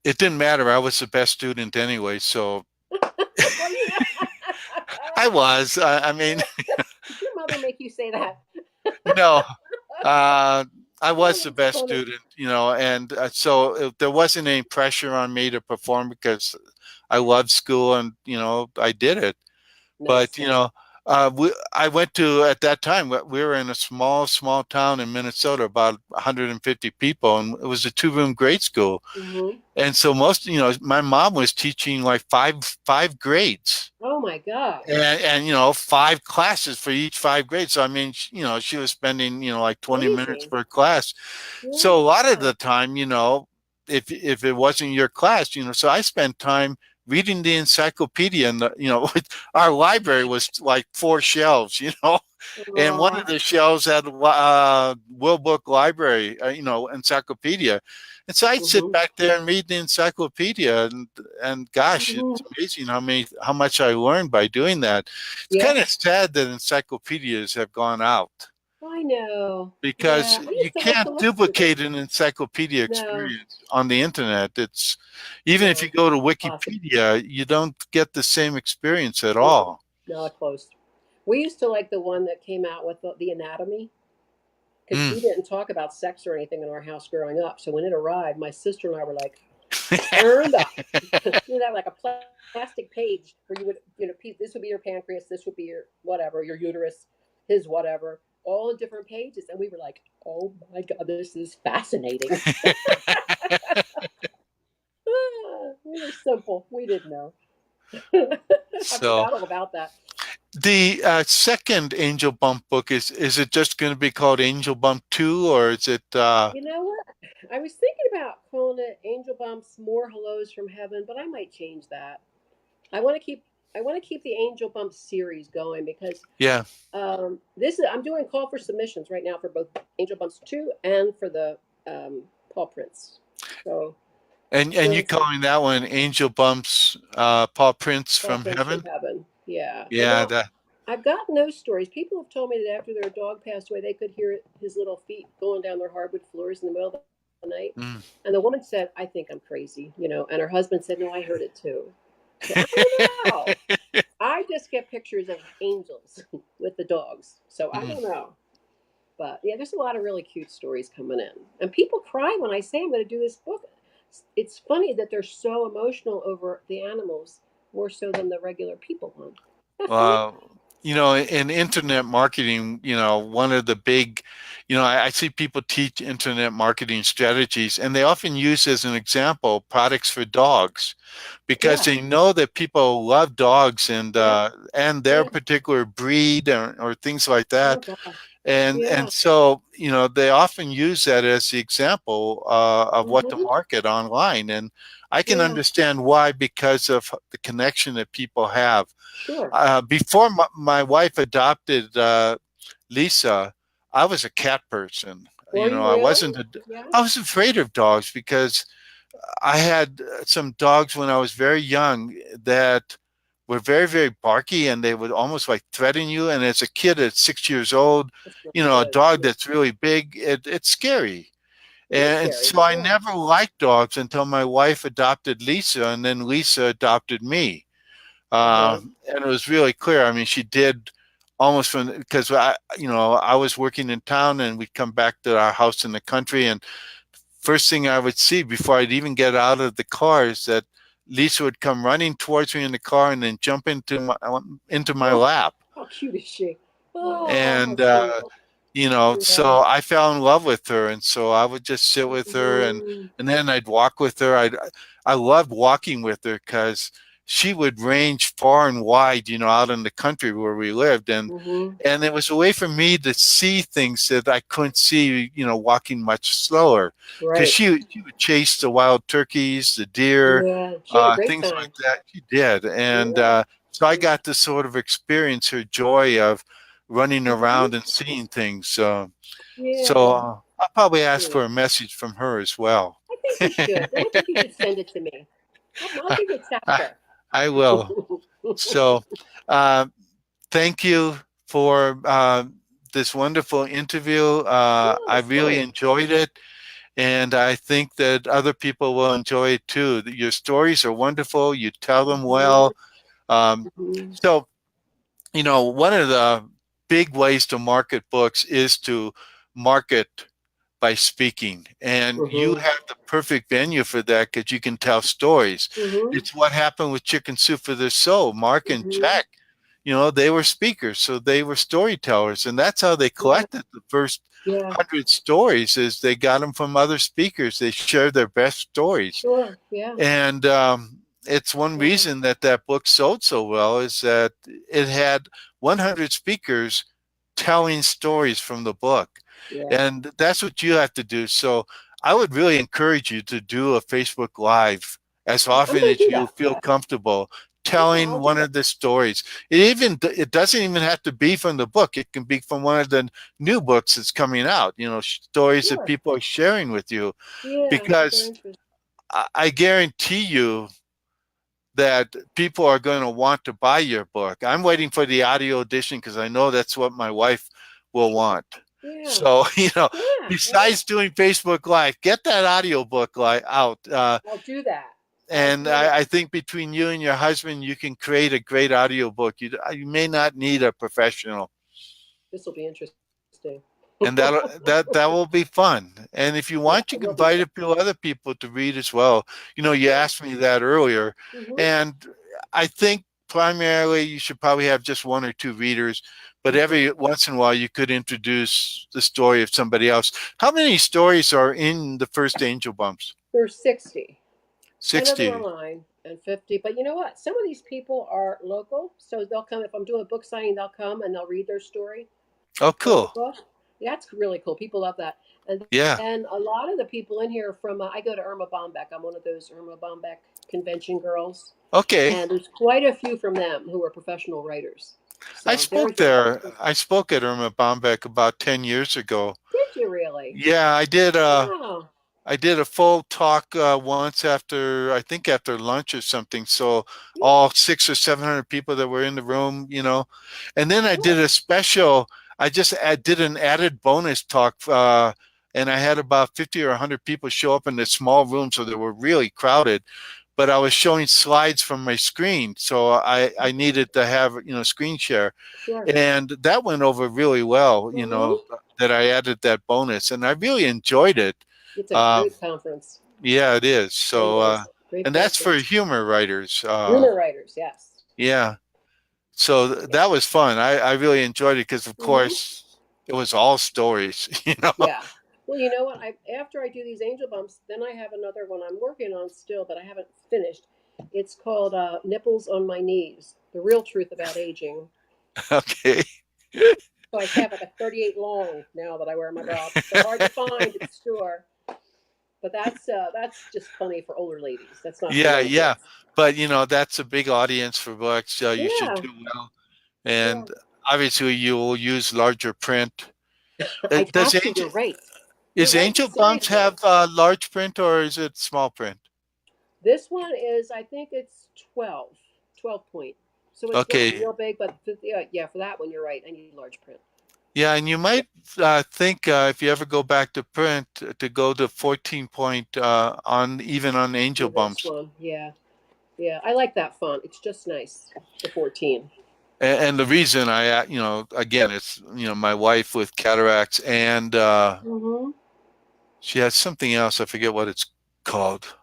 It didn't matter. I was the best student anyway. So Well, you know. I was. I mean, Did your mother make you say that? no, I Oh, was the that's best funny. student, you know, and there wasn't any pressure on me to perform because I loved school and, you know, I did it. But, Nice. you know, I went to, at that time, we were in a small town in Minnesota, about 150 people, and it was a two-room grade school. Hmm. And so most, you know, my mom was teaching like five grades Oh my gosh. and you know, five classes for each five grades. So I mean, you know, she was spending, you know, like 20 minutes Amazing. per class. So a lot of Yeah. the time, you know, if it wasn't your class, you know, so I spent time reading the encyclopedia, and you know, our library was like four shelves, you know, and one of Aw. the shelves had World Book Library, you know, encyclopedia. And so I'd sit Hmm. back there and read the encyclopedia, and gosh, Hmm. it's amazing how much I learned by doing that. It's Yeah. kind of sad that encyclopedias have gone out I know. because Yeah. I you used to like to can't look through them. duplicate an encyclopedia No. experience on the internet. It's even if you No. go to Possible. Wikipedia, you don't get the same experience at Mm-mm. all. Not close. We used to like the one that came out with the anatomy because Mm. we didn't talk about sex or anything in our house growing up. So when it arrived, my sister and I were like turned up. We'd have like a plastic page where you would, this would be your pancreas, this would be your whatever, your uterus, his whatever, all in different pages. And we were like, oh my God, this is fascinating. We were simple. We didn't know. I So forgot all about that. the second Angel Bump book is it just going to be called Angel Bump 2, or is it You know what? I was thinking about calling it Angel Bumps More Hellos from Heaven, but I might change that. I want to keep I want to keep the Angel Bumps series going because yeah. this is I'm doing call for submissions right now for both Angel Bumps 2 and for the Paw Prints. So And you doing some calling that one Angel Bumps Paw Prints Paw from Prints from Heaven? Heaven. Yeah. And Yeah, now that I've gotten those stories. People have told me that after their dog passed away, they could hear his little feet going down their hardwood floors in the middle of the night. mm. And the woman said, I think I'm crazy, and her husband said, no, I heard it too. So I don't know. I just get pictures of angels with the dogs. So I Mm. don't know. But yeah, there's a lot of really cute stories coming in. And people cry when I say I'm going to do this book. It's funny that they're so emotional over the animals more so than the regular people one. Isn't that funny? You know, in internet marketing, you know, one of the big, you know, I see people teach internet marketing strategies, and they often use as an example products for dogs because Yeah. they know that people love dogs Yeah. and their Yeah. particular breed or things like Oh that. gosh. And Yeah. so, you know, they often use that as the example of what to Hmm. market online. And I can Yeah. understand why, because of the connection that people have. Sure. Before my wife adopted Lisa, I was a cat person. Were You know, you really? Yeah. I was afraid of dogs because I had some dogs when I was very young that were very barky, and they would almost like threaten you. And as a kid at 6 years old, That's not you know, a good. dog Yeah. that's really big, it's scary. It is And scary. so I Yeah. never liked dogs until my wife adopted Lisa, and then Lisa adopted me. Uh huh. And it was really clear. I mean, she did almost from because I was working in town and we'd come back to our house in the country, and first thing I would see before I'd even get out of the car is that Lisa would come running towards me in the car and then jump into my Oh, lap. how cute is she? Oh, how And sweet. Yeah. so I fell in love with her, and so I would just sit with her, and Mm-hmm. and then I'd walk with her. I loved walking with her because she would range far and wide, out in the country where we lived, and Mm-hmm. and it was a way for me to see things that I couldn't see, walking much slower, because Right. she would chase the wild turkeys, the deer, Yeah. She had a great things like time. that. She did, and Yeah. so I got to sort of experience her joy of running Mm-hmm. around and seeing things. So Yeah. I'll probably ask for Sweet. a message from her as well. I think you should. And I think you should send it to me. I'll give you a I, chapter. I will. So uh, thank you for this wonderful interview. Oh, it I was really fun. enjoyed it, and I think that other people will enjoy it too. Your stories are wonderful. You tell them Mm-hmm. well. Um, Mm-hmm. so one of the big ways to market books is to market by speaking. And you Mm-hmm. have the perfect venue for that because you can tell stories. Mm-hmm. It's what happened with Chicken Soup for the Soul. Mark and Mm-hmm. Jack, they were speakers, so they were storytellers. And that's how they Yeah. collected the first Yeah. 100 stories is they got them from other speakers. They shared their best stories. Sure. Yeah. And it's one Yeah. reason that that book sold so well is that it had 100 speakers telling stories from the book. Yeah. And that's what you have to do. So I would really encourage you to do a Facebook Live as I'm often going to as do you that. feel comfortable Okay, telling I'll do one that. of the stories. It doesn't even have to be from the book. It can be from one of the new books that's coming out, stories that Sure. people are sharing with you, Yeah. Very because interesting. I guarantee you that people are going to want to buy your book. I'm waiting for the audio edition because I know that's what my wife will want. Yeah. So, Yeah. Well, besides doing Facebook Live, get that audio book out. I'll do that. I'll And do I, that. I think between you and your husband, you can create a great audio book. You may not need a professional, This will be interesting. and that will be fun. And if you Yeah, want, you it can will be invite fun. a few other people to read as well. You Sure. asked me that earlier, Mm-hmm. and I think primarily you should probably have just one or two readers, but Mm-hmm. every once in a while you could introduce the story of somebody else. How many stories are in the first Angel Bumps? There's 60. 10 of them are 60. mine and 50. But you know what? Some of these people are local. So they'll come. If I'm doing a book signing, they'll come and they'll read their story Oh, from the cool. book. That's really cool. People love that. And Yeah. then a lot of the people in here from, I go to Irma Bombeck. I'm one of those Irma Bombeck convention girls. Okay. And there's quite a few from them who are professional writers. I So they're spoke just, there. I spoke at Irma Bombeck about 10 years ago. did you really? Yeah, I did. Wow. I did a full talk once I think after lunch or something. So Yeah, all 600 or 700 people that were in the room, and then I did cool. a special. I did an added bonus talk, and I had about 50 or 100 people show up in this small room, so they were really crowded. But I was showing slides from my screen, so I needed to have screen share, Sure. and that went over really well. Mm-hmm. That I added that bonus, and I really enjoyed it. It's a Um, great conference. yeah, it is. It So, is. Great and that's for conference. humor writers. Rumor writers, yes. Yeah. So Yeah. that was fun. I really enjoyed it because, of Mm-hmm. course, it was all stories, Yeah. Well, you know what? I after I do these angel bumps, then I have another one I'm working on still, but I haven't finished. It's called "Nipples on My Knees: The Real Truth About Aging." Okay. So I have like a 38 long now that I wear in my bra. They're hard to find at the store, but that's just funny for older ladies. That's not for Yeah, young yeah. kids. But, that's a big audience for books, so you should Yeah. do well. Yeah. And obviously, you will use larger print. I Does have to. Angel You're right. You're is right. Angel Bumps Seriously. have large print or is it small print? This one is, I think it's 12, 12 point. So it's not Okay. real big, but yeah, yeah, for that one, you're right. I need large print. Yeah, and you might think if you ever go back to print to go to 14 point on even on Angel For this Bumps. one, yeah, yeah. I like that font. It's just nice. The 14. And the reason again, it's, my wife with cataracts, and Mm-hmm. she has something else. I forget what it's called.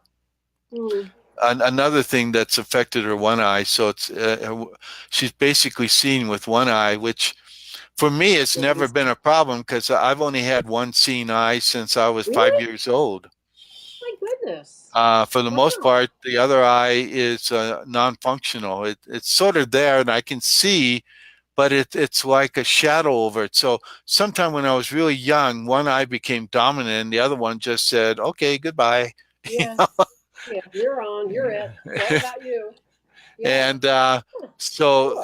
Mm. Another thing that's affected her one eye. So she's basically seeing with one eye, which for me, it's never Goodness. been a problem because I've only had one seeing eye since I was five Really? years old. My goodness. For the most Wow. part, the other eye is non-functional. It's sort of there, and I can see, but it's like a shadow over it. So sometime when I was really young, one eye became dominant, and the other one just said, "Okay, goodbye." You Yeah. know? Yeah. You're on. You're it. It's all about you. Yeah. And Huh. so,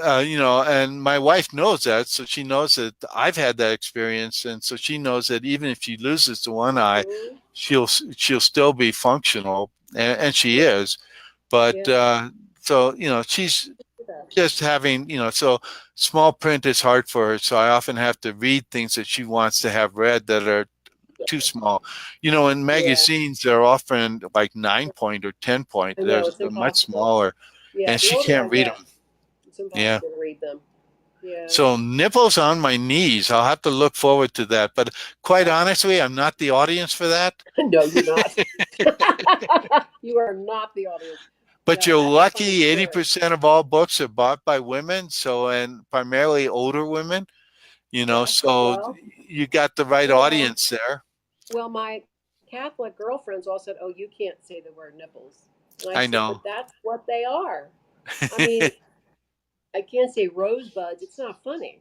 Cool. and my wife knows that, so she knows that I've had that experience, and so she knows that even if she loses the one eye, Mm-hmm. she'll still be functional, and she Yeah. is. But Yeah. so she's Yeah. just having, so small print is hard for her, so I often have to read things that she wants to have read that are too small. In Yeah. magazines, they're often like 9 point or 10 point. I know. It's They're much impossible. smaller, Yeah. and The she older I can't read get, them. it's Yeah. impossible to read them. Yeah. So nipples on my knees. I'll have to look forward to that. But quite Yeah. honestly, I'm not the audience for that. No, you're not. You are not the audience. But No, you're that's a funny lucky story. 80% of all books are bought by women. So, and primarily older women, Yeah. so Well, you got the right you know, audience there. well, my Catholic girlfriends all said, "Oh, you can't say the word nipples," and I I said, know. "But that's what they are." I mean, I can't say rosebuds. It's not funny.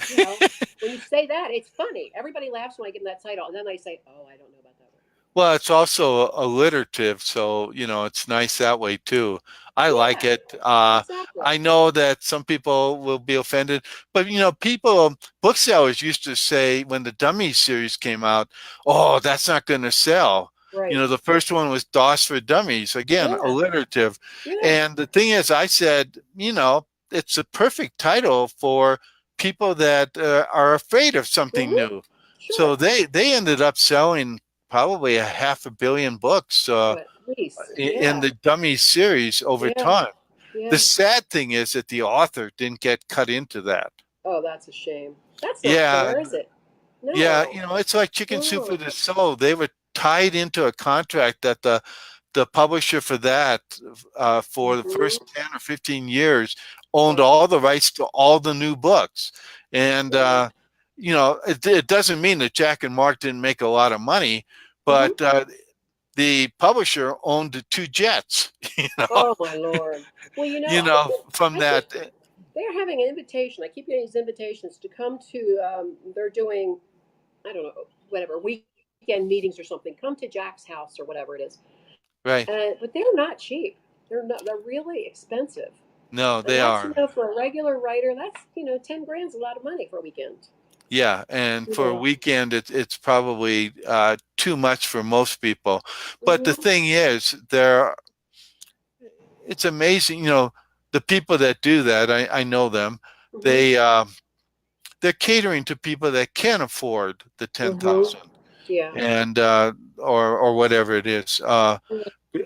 You know, when you say that, it's funny. Everybody laughs when I give them that title, and then I say, "Oh, I don't know about that one." Well, it's also alliterative, so it's nice that way too. I like Yeah, it. exactly. I know that some people will be offended, but booksellers used to say when the Dummies series came out, "Oh, that's not going to sell." Right. The first one was DOS for Dummies, again, Yeah. alliterative. Yeah. And the thing is, I said, it's a perfect title for people that are afraid of something Mm-hmm. new. So Sure. they ended up selling probably a half a billion books Oh, at least. in Yeah. the Dummies series over Yeah. time. The Yeah. sad thing is that the author didn't get cut into that. Oh, that's a shame. That's not Yeah, fair, is it? yeah, No. it's like Chicken Soup for No. the Soul. They were tied into a contract that the publisher for that for the Mm-hmm. first 10 or 15 years owned Wow. all the rights to all the new books. And Wow. it doesn't mean that Jack and Mark didn't make a lot of money, Mm-hmm. but the publisher owned two jets, Oh my Lord. Well, from I think that. they're having an invitation. I keep getting these invitations to come to. They're doing, I don't know, whatever weekend meetings or something. Come to Jack's house or whatever it is. Right. But they're not cheap. They're not. They're really expensive. No, And they that's are. for a regular writer. That's 10 grand's a lot of money for a weekend. Yeah, and You for a know. weekend, it's probably too much for most people. But the Mm-hmm. thing is, it's amazing. The people that do that, I know them. Mm-hmm. They they're catering to people that can't afford the ten Mm-hmm. thousand Yeah. and or whatever it is. Yeah.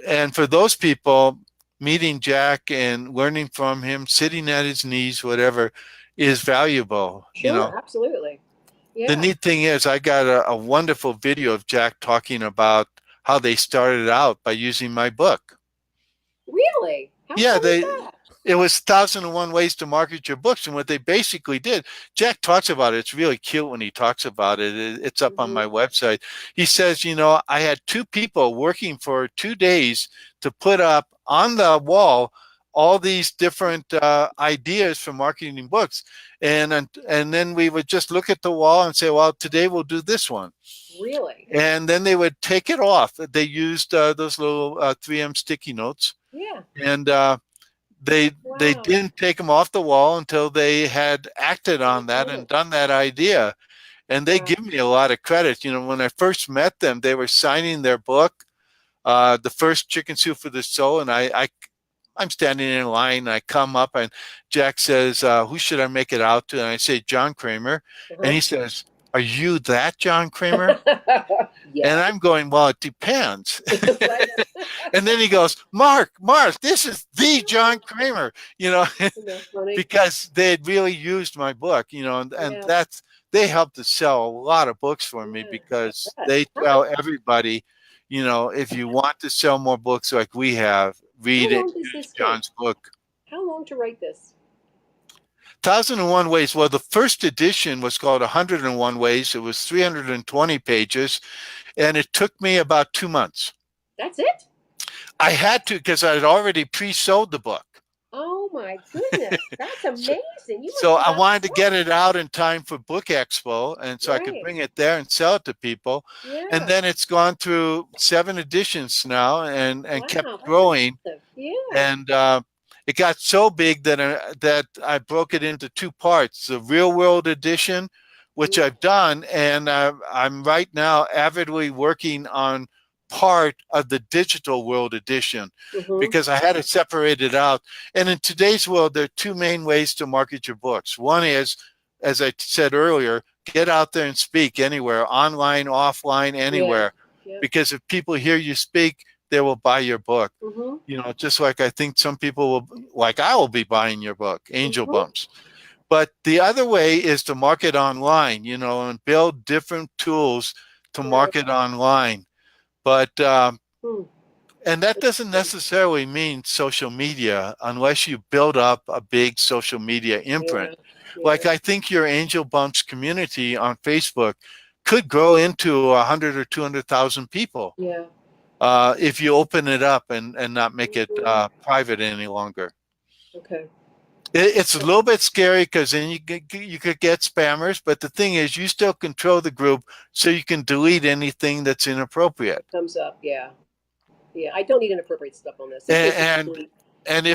And for those people, meeting Jack and learning from him, sitting at his knees, whatever, is valuable. Sure. Absolutely. The Yeah. neat thing is, I got a wonderful video of Jack talking about how they started out by using my book. Really? How Yeah, fun is that? it was 1001 ways to market your books, and what they basically did, Jack talks about it. It's really cute when he talks about it. It's up on Mm-hmm. my website. He says, I had two people working for 2 days to put up on the wall all these different ideas for marketing books, and then we would just look at the wall and say, well, today we'll do this one, Really? and then they would take it off. They used those little 3M sticky notes, Yeah. and they Wow. didn't take them off the wall until they had acted on that Mm-hmm. and done that idea. And they Wow. give me a lot of credit. When I first met them, they were signing their book, the first Chicken Soup for the Soul, and I'm standing in line. And I come up, and Jack says, "Who should I make it out to?" And I say, "John Kremer," and Uh-huh. he says, "Are you that John Kremer?" And Yes. I'm going, "Well, it depends." Right. And then he goes, Mark, this is the John Kremer, Isn't that funny? because they had really used my book, and Yeah, they helped to sell a lot of books for me yeah. because I bet. they tell everybody, if you want to sell more books like we have, How read it, long does use this take? John's book. How long to write this? 1001 Ways. Well, the first edition was called 101 Ways. It was 320 pages, and it took me about 2 months. That's it? I had to because I had already pre-sold the book. Oh my goodness, that's So, amazing. You must so have I got wanted to get stuff. it out in time for Book Expo, and so I could Right. bring it there and sell it to people. And Yeah. then it's gone through 7 editions now, and kept Wow, that's growing. impressive. Yeah. And it got so big that I broke it into 2 parts: the real world edition, which Mm-hmm. I've done, and I'm right now avidly working on part of the digital world edition Mm-hmm. because I had it separated out. And in today's world, there are 2 main ways to market your books. One is, as I said earlier, get out there and speak anywhere, online, offline, Yeah. anywhere. Yeah. Because if people hear you speak, they will buy your book. Mm-hmm. Just like I think some people will, like I will be buying your book, Angel Mm-hmm. Bumps. But the other way is to market online, and build different tools to Right. market online. But Hmm. and that doesn't Interesting. necessarily mean social media unless you build up a big social media imprint. Yeah. Yeah. Like I think your Angel Bumps community on Facebook could grow into 100 or 200,000 people Yeah. if you open it up and not make it Mm-hmm. private any longer. Okay. It's a little bit scary because then you could get spammers, but the thing is, you still control the group, so you can delete anything that's inappropriate. Thumbs up. Yeah. Yeah. I don't need inappropriate stuff on this. This And basically and,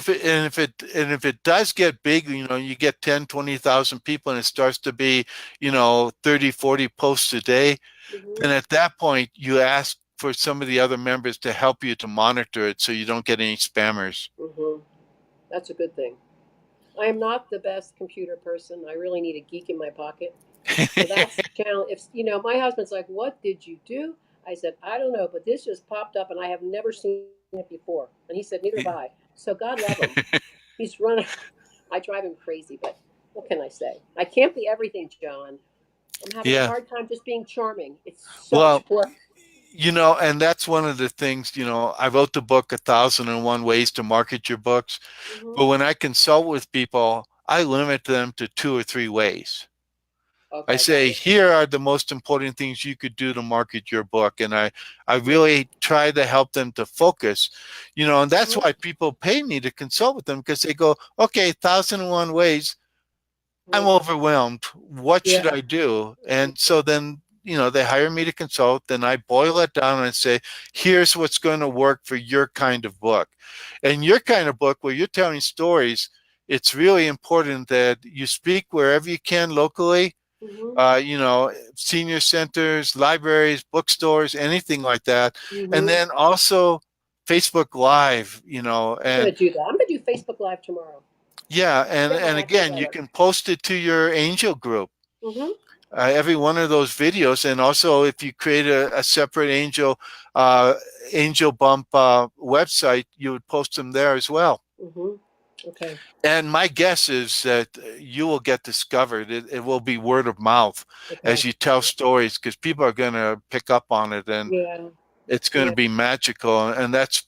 and if it does get big, you get 10, 20,000 people, and it starts to be 30, 40 posts a day. mm-hmm. Then at that point, you ask for some of the other members to help you to monitor it so you don't get any spammers. Mm-hmm. That's a good thing. I am not the best computer person. I really need a geek in my pocket. So that's the challenge. If my husband's like, "What did you do?" I said, "I don't know, but this just popped up, and I have never seen it before." And he said, "Neither have I." So God love him. He's running. I drive him crazy, but what can I say? I can't be everything, John. I'm having a Yeah. hard time just being charming. It's so much Well, work. and that's one of the things, I wrote the book, 1001 Ways to Market Your Books. Hmm. But when I consult with people, I limit them to 2 or 3 ways. I Okay, got say, it. here are the most important things you could do to market your book. And I Yeah. really try to help them to focus, and that's Hmm. why people pay me to consult with them, because they go, okay, 1001 ways, I'm overwhelmed. What should Yeah. I do? And so then, they hire me to consult, and I boil it down and say, here's what's going to work for your kind of book. And your kind of book, where you're telling stories, it's really important that you speak wherever you can locally, Hmm. senior centers, libraries, bookstores, anything like that. And Hmm. then also Facebook Live, I'm gonna and do that. I'm gonna do Facebook Live tomorrow. yeah, and, Get my and life again, you together. can post it to your angel group. Hmm. Every one of those videos, and also if you create a separate uh, angel bump website, you would post them there as well. Hmm. Okay. And my guess is that you will get discovered. It will be word of mouth as Okay. you tell stories, because people are going to pick up on it, and Yeah. it's going to Yeah. be magical. And that's,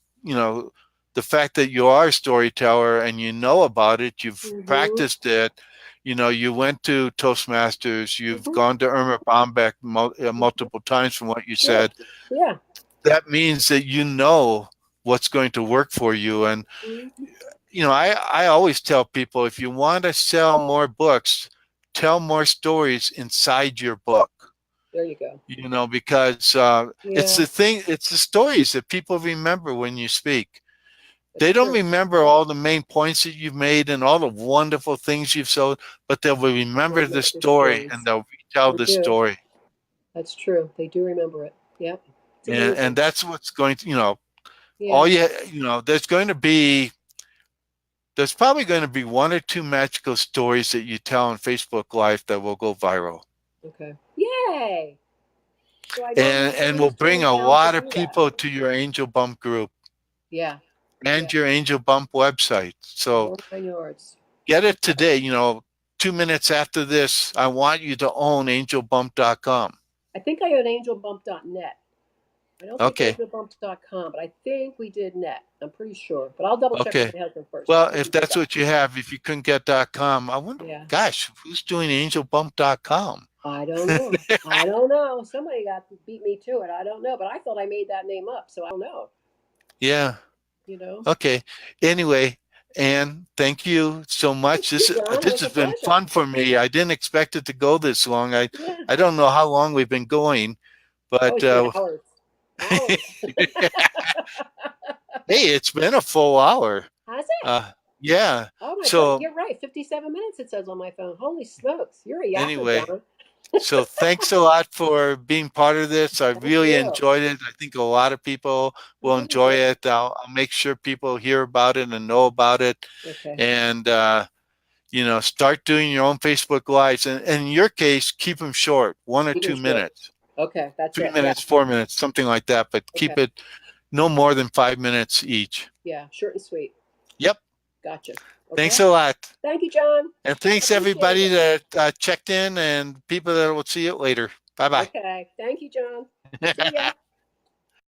the fact that you are a storyteller and you know about it, you've Hmm. practiced it, you went to Toastmasters, you've Hmm. gone to Irma Bombeck Hmm. multiple times from what you Yeah. said. Yeah. That means that you know what's going to work for you. And, Hmm. I always tell people, if you want to sell more books, tell more stories inside your book. There you go. Because Yeah. it's the stories that people remember when you speak. That's They don't true. remember all the main points that you've made and all the wonderful things you've sold, but they'll remember the Remember the story, and stories. they'll retell They the do. story. That's true. They do remember it. Yep. It's And amazing. that's what's going to, all Yeah. you, there's probably going to be 1 or 2 magical stories that you tell on Facebook Live that will go viral. Okay. Yay. So I don't And have to and leave will bring a Toontown to lot of do that. people to your Angel Bump group. Yeah. and your Angel Bump website. So 9 yards. get it today. 2 minutes after this, I want you to own angelbump.com. I think I own angelbump.net. I don't think Okay. angelbump.com, but I think we did net. I'm pretty sure. But I'll double check with Okay. my husband first. Well, if that's what you have, if you couldn't get .com, I wonder, Yeah. gosh, who's doing angelbump.com? I don't know. I don't know. Somebody beat me to it. I don't know. But I thought I made that name up, so I don't know. Yeah. You know? Okay. Anyway, Ann, thank you so much. Thank you, John. This It was has a been pleasure. fun for me. I didn't expect it to go this long. Yeah. I don't know how long we've been going, but Oh, it's been hours. Hours. hey, it's been a full hour. Has it? Yeah. Oh my So God, you're right. 57 minutes it says on my phone. Holy smokes. You're a yapper, anyway, John. so thanks a lot for being part of this. I Thank really you. enjoyed it. I think a lot of people will Oh, enjoy good. it. I'll make sure people hear about it and know about it. Okay. And start doing your own Facebook Lives. And in your case, keep them short, 1 or Keep 'em 2 short. minutes. Okay, that's 3 it. minutes, 4 minutes, something like that. But keep Okay. it no more than 5 minutes each. Yeah, short and sweet. Yep. Gotcha. Okay. Thanks a lot. Thank you, John. And thanks Appreciate everybody it. that checked in and people that will see it later. Bye-bye. Okay. Thank you, John. See ya.